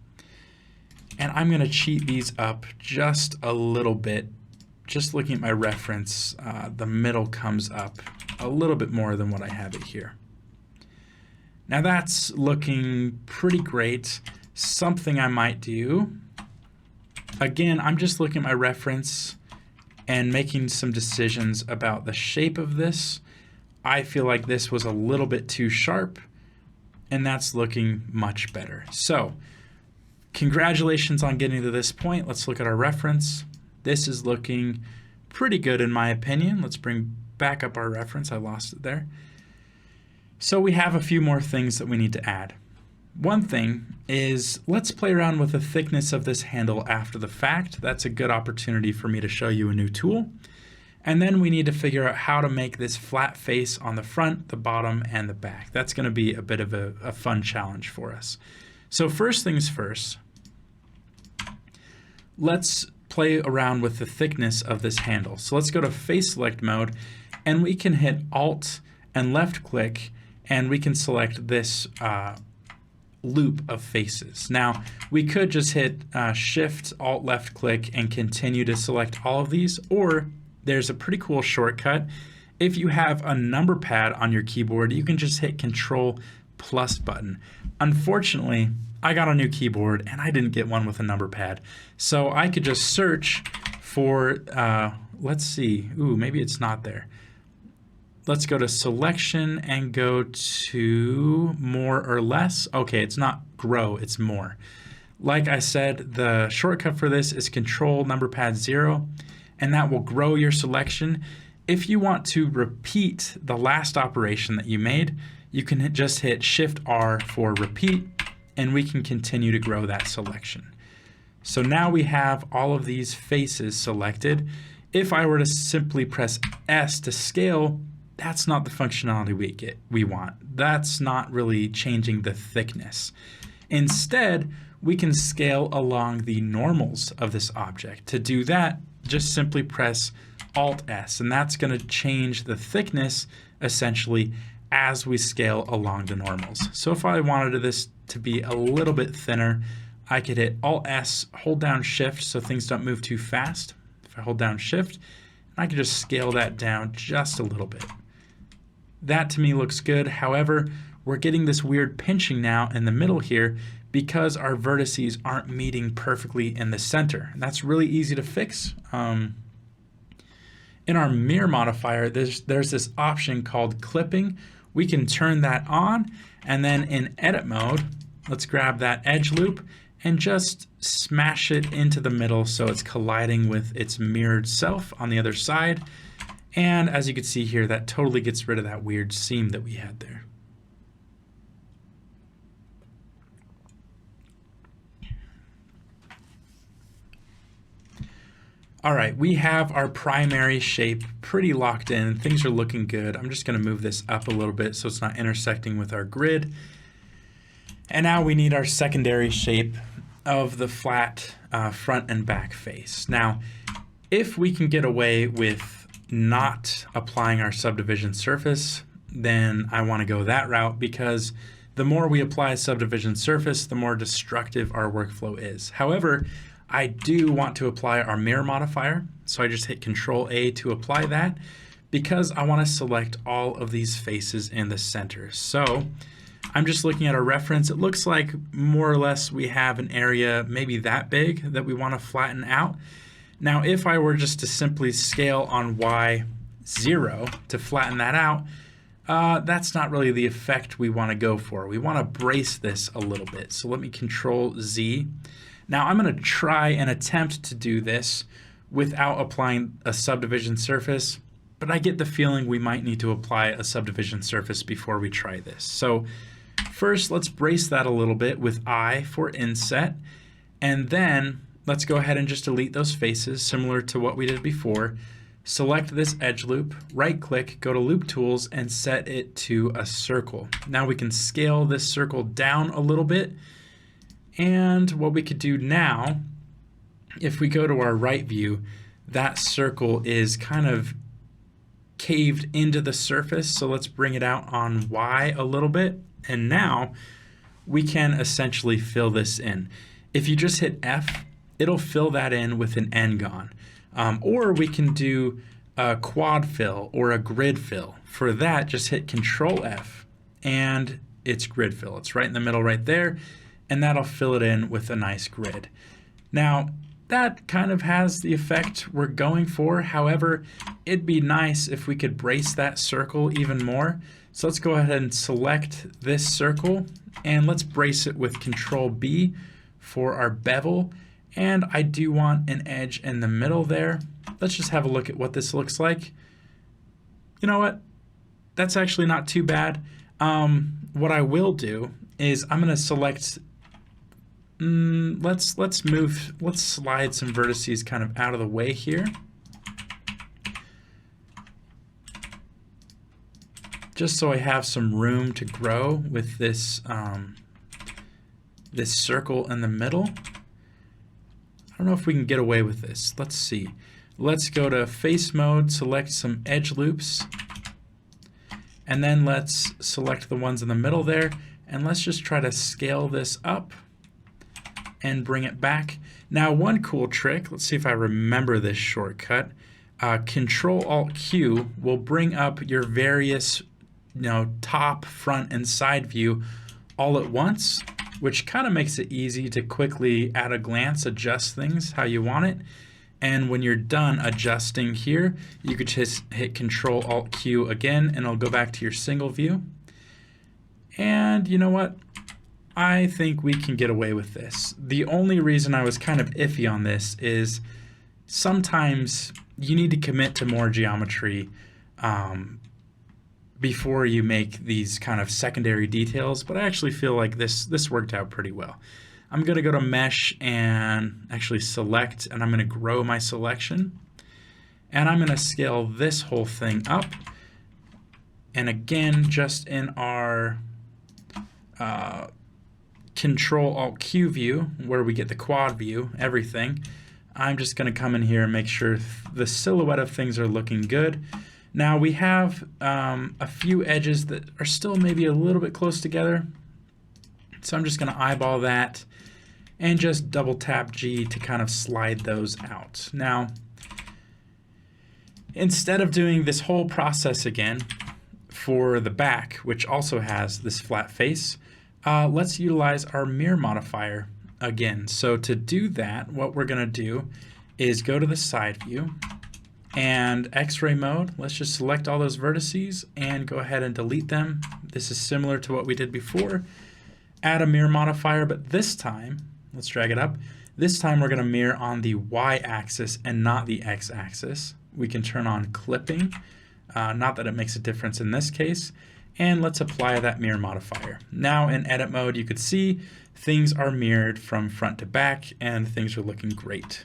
and I'm going to cheat these up just a little bit. Just looking at my reference, the middle comes up a little bit more than what I have it here. Now that's looking pretty great. Something I might do, again, I'm just looking at my reference and making some decisions about the shape of this. I feel like this was a little bit too sharp, and that's looking much better. So, congratulations on getting to this point. Let's look at our reference. This is looking pretty good in my opinion. Let's bring back up our reference. I lost it there. So we have a few more things that we need to add. One thing is let's play around with the thickness of this handle after the fact. That's a good opportunity for me to show you a new tool. And then we need to figure out how to make this flat face on the front, the bottom, and the back. That's going to be a bit of a fun challenge for us. So first things first, let's play around with the thickness of this handle. So let's go to face select mode, and we can hit Alt and left click, and we can select this loop of faces. Now, we could just hit Shift Alt left click and continue to select all of these, or there's a pretty cool shortcut. If you have a number pad on your keyboard, you can just hit Control plus button. Unfortunately, I got a new keyboard and I didn't get one with a number pad. So I could just search for, let's see, ooh, maybe it's not there. Let's go to selection and go to more or less. Okay, it's not grow, it's more. Like I said, the shortcut for this is Control number pad 0, and that will grow your selection. If you want to repeat the last operation that you made, you can just hit Shift R for repeat, and we can continue to grow that selection. So now we have all of these faces selected. If I were to simply press S to scale, that's not the functionality we want. That's not really changing the thickness. Instead, we can scale along the normals of this object. To do that, just simply press Alt-S, and that's going to change the thickness essentially as we scale along the normals. So if I wanted this to be a little bit thinner, I could hit Alt-S, hold down Shift so things don't move too fast. If I hold down Shift, I can just scale that down just a little bit. That to me looks good. However, we're getting this weird pinching now in the middle here because our vertices aren't meeting perfectly in the center. And that's really easy to fix. In our mirror modifier, there's this option called clipping. We can turn that on, and then in edit mode, let's grab that edge loop and just smash it into the middle so it's colliding with its mirrored self on the other side. And as you can see here, that totally gets rid of that weird seam that we had there. All right, we have our primary shape pretty locked in. Things are looking good. I'm just going to move this up a little bit so it's not intersecting with our grid. And now we need our secondary shape of the flat front and back face. Now, if we can get away with not applying our subdivision surface, then I want to go that route, because the more we apply a subdivision surface, the more destructive our workflow is. However, I do want to apply our mirror modifier, so I just hit Control A to apply that, because I want to select all of these faces in the center. So I'm just looking at our reference. It looks like more or less we have an area maybe that big that we want to flatten out. Now, if I were just to simply scale on Y0 to flatten that out, that's not really the effect we want to go for. We want to brace this a little bit. So let me Control Z. Now I'm going to try and attempt to do this without applying a subdivision surface, but I get the feeling we might need to apply a subdivision surface before we try this. So first, let's brace that a little bit with I for inset, and then let's go ahead and just delete those faces, similar to what we did before. Select this edge loop, right-click, go to Loop Tools, and set it to a circle. Now we can scale this circle down a little bit. And what we could do now, if we go to our right view, that circle is kind of caved into the surface. So let's bring it out on Y a little bit. And now we can essentially fill this in. If you just hit F, it'll fill that in with an N-gon. Or we can do a quad fill or a grid fill. For that, just hit Control F and it's grid fill. It's right in the middle right there, and that'll fill it in with a nice grid. Now, that kind of has the effect we're going for. However, it'd be nice if we could brace that circle even more. So let's go ahead and select this circle, and let's brace it with Control B for our bevel. And I do want an edge in the middle there. Let's just have a look at what this looks like. You know what? That's actually not too bad. What I will do is I'm going to select, let's slide some vertices kind of out of the way here. Just so I have some room to grow with this, this circle in the middle. I don't know if we can get away with this. Let's see. Let's go to face mode, select some edge loops, and then let's select the ones in the middle there, and let's just try to scale this up and bring it back. Now, one cool trick, let's see if I remember this shortcut. Control-Alt-Q will bring up your various, top, front, and side view all at once, which kind of makes it easy to quickly, at a glance, adjust things how you want it. And when you're done adjusting here, you could just hit Control-Alt-Q again, and it'll go back to your single view. And you know what? I think we can get away with this. The only reason I was kind of iffy on this is sometimes you need to commit to more geometry before you make these kind of secondary details, but I actually feel like this worked out pretty well. I'm going to go to Mesh and actually select, and I'm going to grow my selection. And I'm going to scale this whole thing up. And again, just in our Control-Alt-Q view, where we get the quad view, everything, I'm just going to come in here and make sure the silhouette of things are looking good. Now we have a few edges that are still maybe a little bit close together. So I'm just going to eyeball that and just double tap G to kind of slide those out. Now, instead of doing this whole process again for the back, which also has this flat face, let's utilize our mirror modifier again. So to do that, what we're going to do is go to the side view and X-ray mode. Let's just select all those vertices and go ahead and delete them. This is similar to what we did before. Add a mirror modifier, but this time, let's drag it up. This time we're going to mirror on the Y-axis and not the X-axis. We can turn on clipping, not that it makes a difference in this case. And let's apply that mirror modifier. Now in edit mode, you could see things are mirrored from front to back and things are looking great.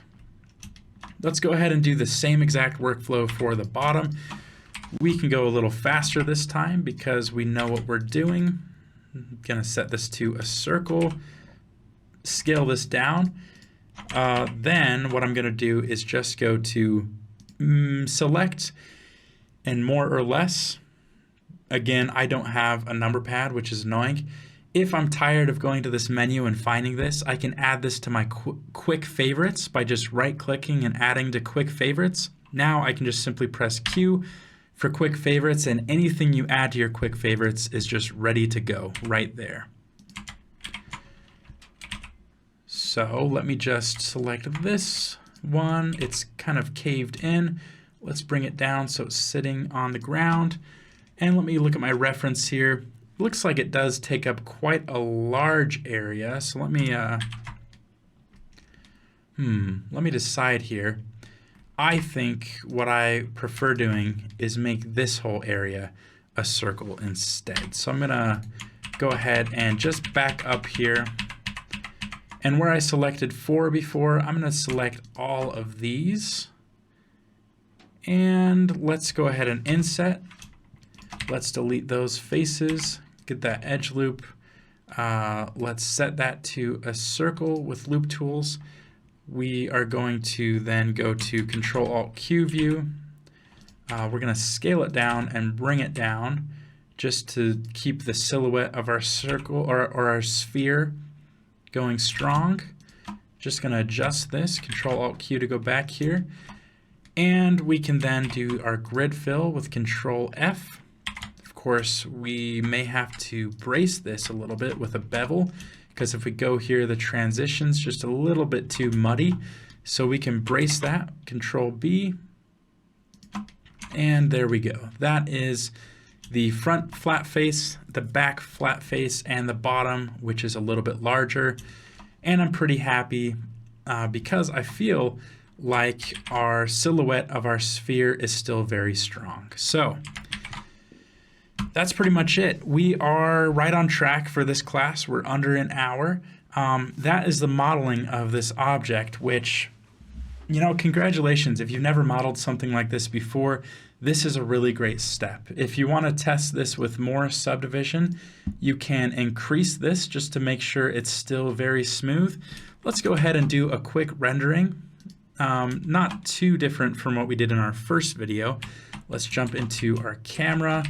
Let's go ahead and do the same exact workflow for the bottom. We can go a little faster this time because we know what we're doing. I'm gonna set this to a circle, scale this down. Then what I'm gonna do is just go to select and more or less. Again, I don't have a number pad, which is annoying. If I'm tired of going to this menu and finding this, I can add this to my quick favorites by just right-clicking and adding to quick favorites. Now I can just simply press Q for quick favorites, and anything you add to your quick favorites is just ready to go right there. So let me just select this one. It's kind of caved in. Let's bring it down so it's sitting on the ground. And let me look at my reference here. Looks like it does take up quite a large area. So let me decide here. I think what I prefer doing is make this whole area a circle instead. So I'm gonna go ahead and just back up here. And where I selected 4 before, I'm gonna select all of these. And let's go ahead and inset. Let's delete those faces, get that edge loop. Let's set that to a circle with loop tools. We are going to then go to Control-Alt-Q view. We're going to scale it down and bring it down just to keep the silhouette of our circle or our sphere going strong. Just going to adjust this, Control-Alt-Q to go back here. And we can then do our grid fill with Control-F. Of course, we may have to brace this a little bit with a bevel, because if we go here, the transition's just a little bit too muddy. So we can brace that, Control-B, and there we go. That is the front flat face, the back flat face, and the bottom, which is a little bit larger. And I'm pretty happy because I feel like our silhouette of our sphere is still very strong. So that's pretty much it. We are right on track for this class. We're under an hour. That is the modeling of this object, which, congratulations. If you've never modeled something like this before, this is a really great step. If you want to test this with more subdivision, you can increase this just to make sure it's still very smooth. Let's go ahead and do a quick rendering. Not too different from what we did in our first video. Let's jump into our camera.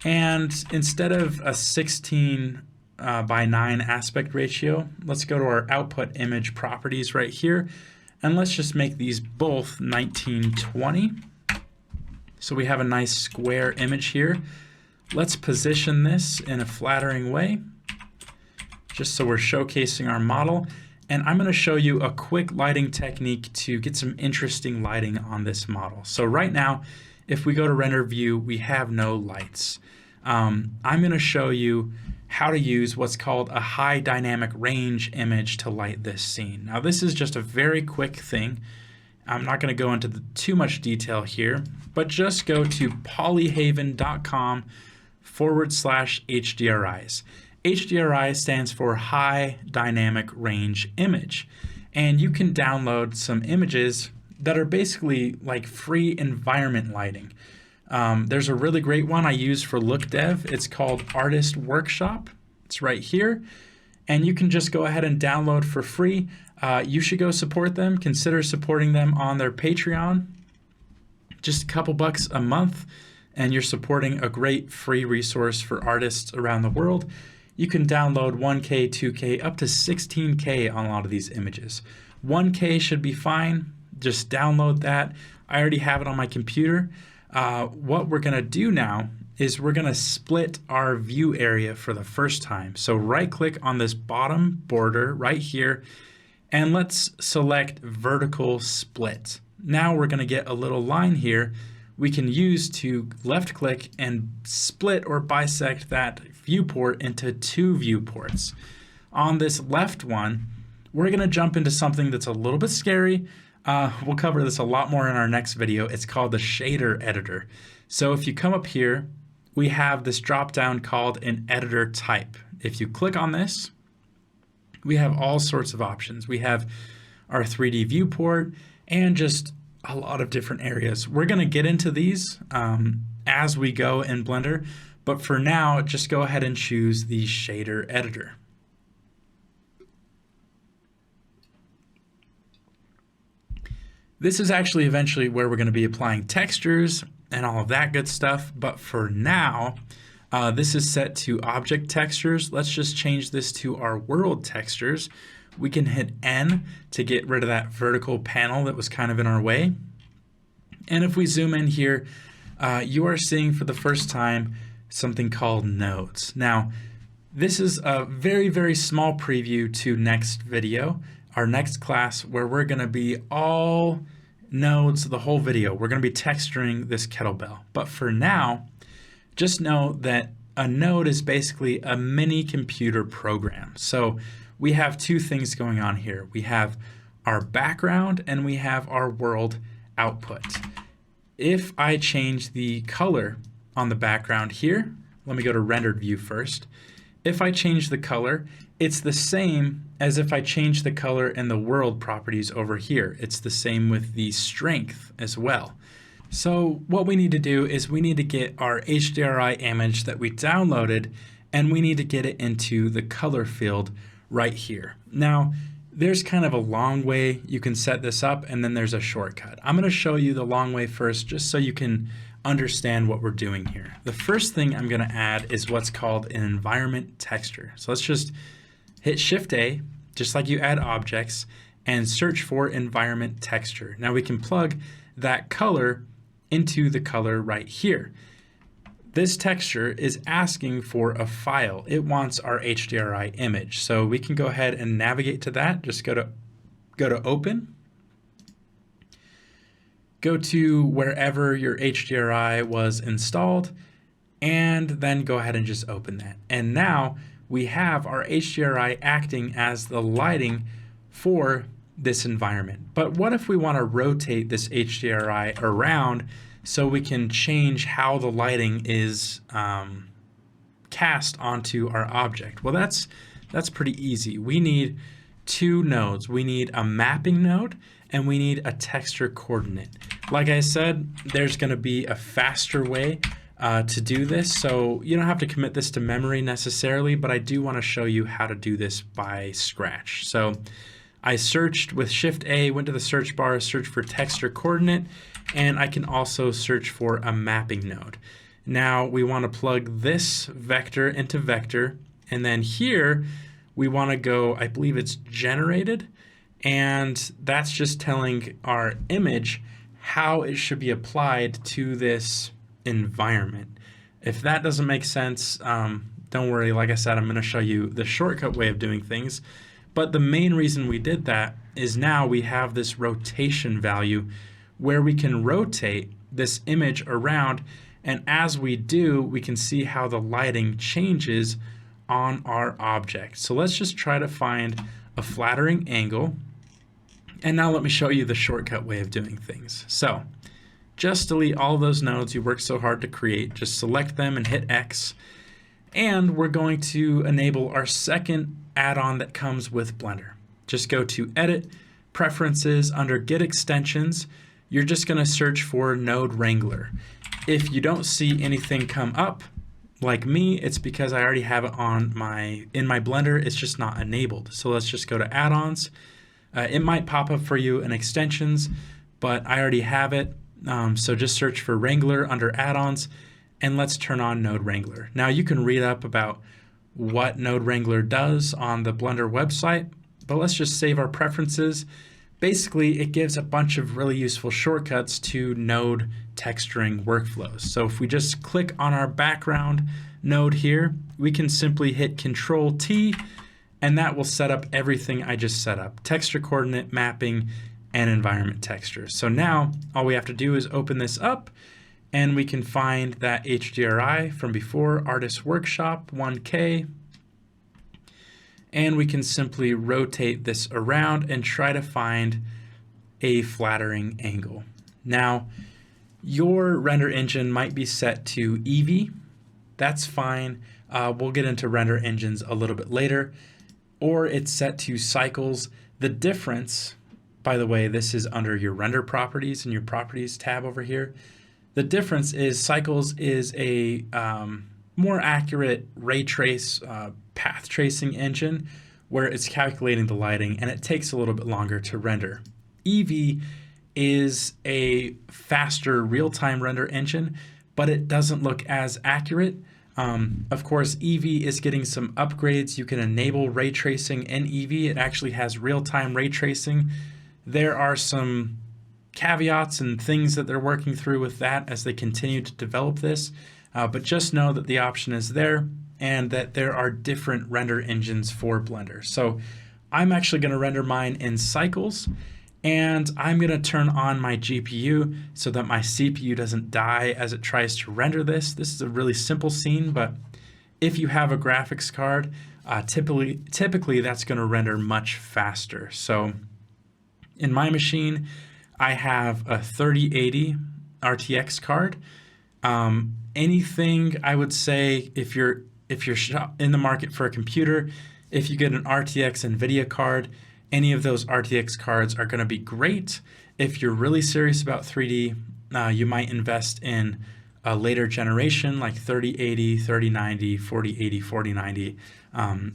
And instead of a 16 by 9 aspect ratio, let's go to our output image properties right here. And let's just make these both 1920. So we have a nice square image here. Let's position this in a flattering way, just so we're showcasing our model. And I'm going to show you a quick lighting technique to get some interesting lighting on this model. So right now, if we go to render view, we have no lights. I'm going to show you how to use what's called a high dynamic range image to light this scene. Now this is just a very quick thing. I'm not going to go into too much detail here, but just go to polyhaven.com/HDRIs. HDRI stands for High Dynamic Range Image, and you can download some images that are basically like free environment lighting. There's a really great one I use for look dev. It's called Artist Workshop. It's right here, and you can just go ahead and download for free. You should go support them. Consider supporting them on their Patreon. Just a couple bucks a month, and you're supporting a great free resource for artists around the world. You can download 1K, 2K, up to 16K on a lot of these images. 1K should be fine. Just download that. I already have it on my computer. What we're going to do now is we're going to split our view area for the first time. So right click on this bottom border right here, and let's select vertical split. Now we're going to get a little line here we can use to left click and split or bisect that viewport into two viewports. On this left one, we're going to jump into something that's a little bit scary. We'll cover this a lot more in our next video. It's called the shader editor. So if you come up here, we have this drop down called an editor type. If you click on this, we have all sorts of options. We have our 3D viewport and just a lot of different areas. We're going to get into these as we go in Blender, but for now, just go ahead and choose the shader editor. This is actually eventually where we're going to be applying textures and all of that good stuff, but for now, this is set to object textures. Let's just change this to our world textures. We can hit N to get rid of that vertical panel that was kind of in our way. And if we zoom in here, you are seeing for the first time something called nodes. Now, this is a very, very small preview to next video, our next class, where we're going to be all nodes the whole video. We're going to be texturing this kettlebell. But for now, just know that a node is basically a mini computer program. So we have two things going on here. We have our background and we have our world output. If I change the color on the background here, let me go to rendered view first. If I change the color, it's the same as if I change the color in the world properties over here. It's the same with the strength as well. So what we need to do is we need to get our HDRI image that we downloaded, and we need to get it into the color field right here. Now, there's kind of a long way you can set this up, and then there's a shortcut. I'm going to show you the long way first, just so you can understand what we're doing here. The first thing I'm going to add is what's called an environment texture. So let's just hit Shift A, just like you add objects, and search for environment texture. Now we can plug that color into the color right here. This texture is asking for a file. It wants our HDRI image. So we can go ahead and navigate to that. Just go to open. Go to wherever your HDRI was installed, and then go ahead and just open that. And now we have our HDRI acting as the lighting for this environment. But what if we want to rotate this HDRI around so we can change how the lighting is cast onto our object? Well, that's pretty easy. We need two nodes. We need a mapping node and we need a texture coordinate. Like I said, there's going to be a faster way to do this, so you don't have to commit this to memory necessarily, but I do want to show you how to do this by scratch. So I searched with Shift A, went to the search bar, searched for texture coordinate, and I can also search for a mapping node. Now we want to plug this vector into vector, and then here we want to go, I believe it's generated, And that's just telling our image how it should be applied to this environment. If that doesn't make sense, don't worry. Like I said, I'm going to show you the shortcut way of doing things. But the main reason we did that is now we have this rotation value where we can rotate this image around, and as we do, we can see how the lighting changes on our object. So let's just try to find a flattering angle. And now let me show you the shortcut way of doing things. So just delete all those nodes you worked so hard to create. Just select them and hit X. And we're going to enable our second add-on that comes with Blender. Just go to Edit, Preferences, under Get Extensions. You're just going to search for Node Wrangler. If you don't see anything come up, like me, it's because I already have it on in my Blender. It's just not enabled. So let's just go to Add-ons. It might pop up for you in Extensions, but I already have it. So just search for Wrangler under Add-ons, and let's turn on Node Wrangler. Now you can read up about what Node Wrangler does on the Blender website, but let's just save our preferences. Basically, it gives a bunch of really useful shortcuts to node texturing workflows. So if we just click on our background node here, we can simply hit Control T, and that will set up everything I just set up: texture coordinate, mapping, and environment texture. So now all we have to do is open this up, and we can find that HDRI from before, Artist Workshop 1K, and we can simply rotate this around and try to find a flattering angle. Now, your render engine might be set to Eevee. That's fine. We'll get into render engines a little bit later. Or it's set to Cycles. The difference, by the way, this is under your render properties in your properties tab over here. The difference is Cycles is a more accurate ray trace path tracing engine where it's calculating the lighting, and it takes a little bit longer to render. Eevee is a faster real-time render engine, but it doesn't look as accurate. Of course, Eevee is getting some upgrades. You can enable ray tracing in Eevee. It actually has real-time ray tracing. There are some caveats and things that they're working through with that as they continue to develop this, but just know that the option is there and that there are different render engines for Blender. So I'm actually going to render mine in Cycles, and I'm going to turn on my GPU so that my CPU doesn't die as it tries to render this. This is a really simple scene, but if you have a graphics card, typically that's going to render much faster. So in my machine, I have a 3080 RTX card. Anything I would say, if you're in the market for a computer, if you get an RTX NVIDIA card, any of those RTX cards are going to be great. If you're really serious about 3D, you might invest in a later generation like 3080, 3090, 4080, 4090.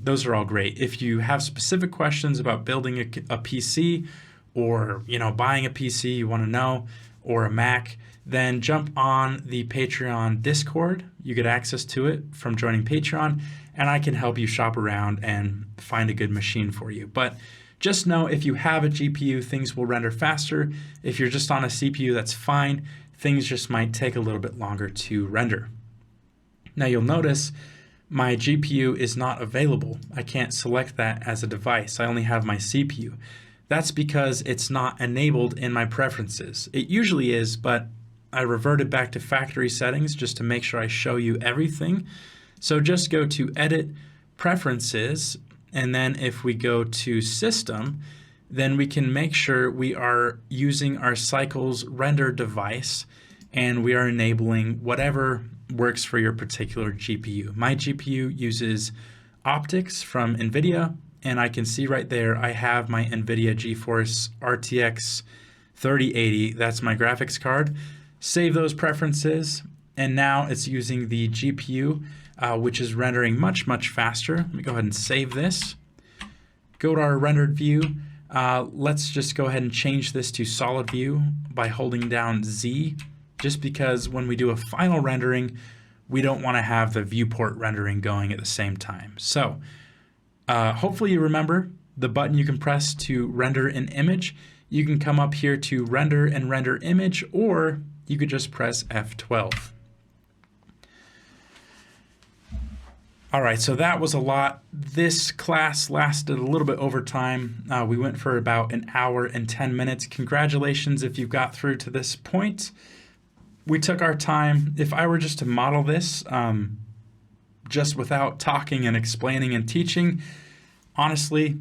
Those are all great. If you have specific questions about building a PC, or buying a PC you want to know, or a Mac, then jump on the Patreon Discord. You get access to it from joining Patreon, and I can help you shop around and find a good machine for you. But just know, if you have a GPU, things will render faster. If you're just on a CPU, that's fine. Things just might take a little bit longer to render. Now you'll notice my GPU is not available. I can't select that as a device. I only have my CPU. That's because it's not enabled in my preferences. It usually is, but I reverted back to factory settings just to make sure I show you everything. So just go to Edit, Preferences, and then if we go to System, then we can make sure we are using our Cycles render device, and we are enabling whatever works for your particular GPU. My GPU uses optics from NVIDIA, and I can see right there I have my NVIDIA GeForce RTX 3080. That's my graphics card. Save those preferences, and now it's using the GPU, which is rendering much, much faster. Let me go ahead and save this. Go to our rendered view. Let's just go ahead and change this to solid view by holding down Z, just because when we do a final rendering, we don't want to have the viewport rendering going at the same time. So hopefully you remember the button you can press to render an image. You can come up here to render and render image, or you could just press F12. All right, so that was a lot. This class lasted a little bit over time. We went for about an hour and 10 minutes. Congratulations if you got through to this point. We took our time. If I were just to model this just without talking and explaining and teaching, honestly,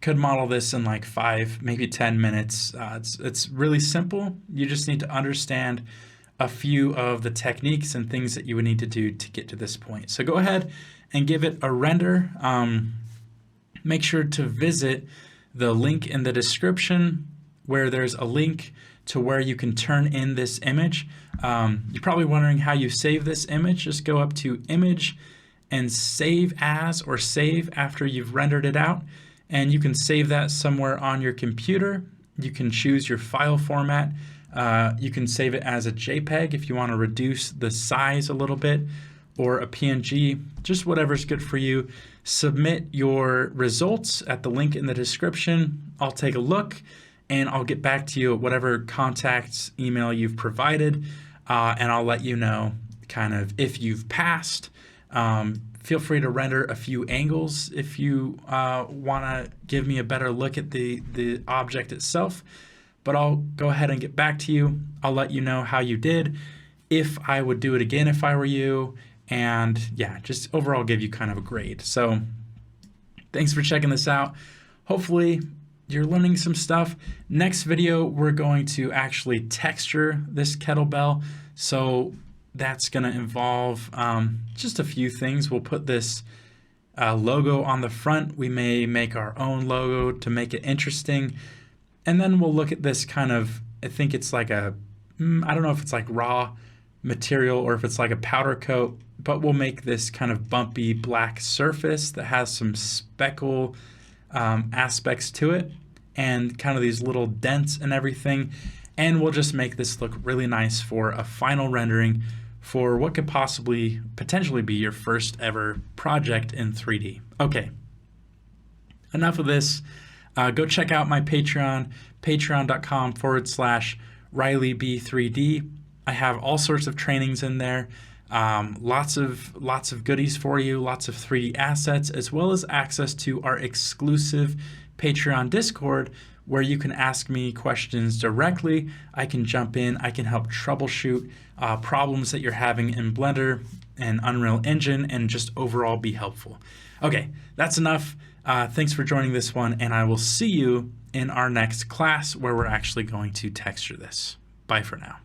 could model this in like 5, maybe 10 minutes. It's really simple. You just need to understand a few of the techniques and things that you would need to do to get to this point. So go ahead and give it a render. Make sure to visit the link in the description where there's a link to where you can turn in this image. You're probably wondering how you save this image. Just go up to Image and Save As, or Save after you've rendered it out. And you can save that somewhere on your computer. You can choose your file format. You can save it as a JPEG if you want to reduce the size a little bit, or a PNG, just whatever's good for you. Submit your results at the link in the description. I'll take a look and I'll get back to you at whatever contact email you've provided, and I'll let you know kind of if you've passed. Feel free to render a few angles if you want to give me a better look at the object itself. But I'll go ahead and get back to you. I'll let you know how you did, if I would do it again if I were you, and yeah, just overall give you kind of a grade. So thanks for checking this out. Hopefully you're learning some stuff. Next video, we're going to actually texture this kettlebell. So that's going to involve just a few things. We'll put this logo on the front. We may make our own logo to make it interesting. And then we'll look at this kind of, I think it's like a, I don't know if it's like raw material or if it's like a powder coat, but we'll make this kind of bumpy black surface that has some speckle aspects to it and kind of these little dents and everything. And we'll just make this look really nice for a final rendering for what could potentially be your first ever project in 3D. Okay, enough of this. Go check out my Patreon, patreon.com/RileyB3D. I have all sorts of trainings in there, lots of goodies for you, lots of 3D assets, as well as access to our exclusive Patreon Discord, where you can ask me questions directly. I can jump in, I can help troubleshoot problems that you're having in Blender and Unreal Engine, and just overall be helpful. Okay, that's enough. Thanks for joining this one, and I will see you in our next class where we're actually going to texture this. Bye for now.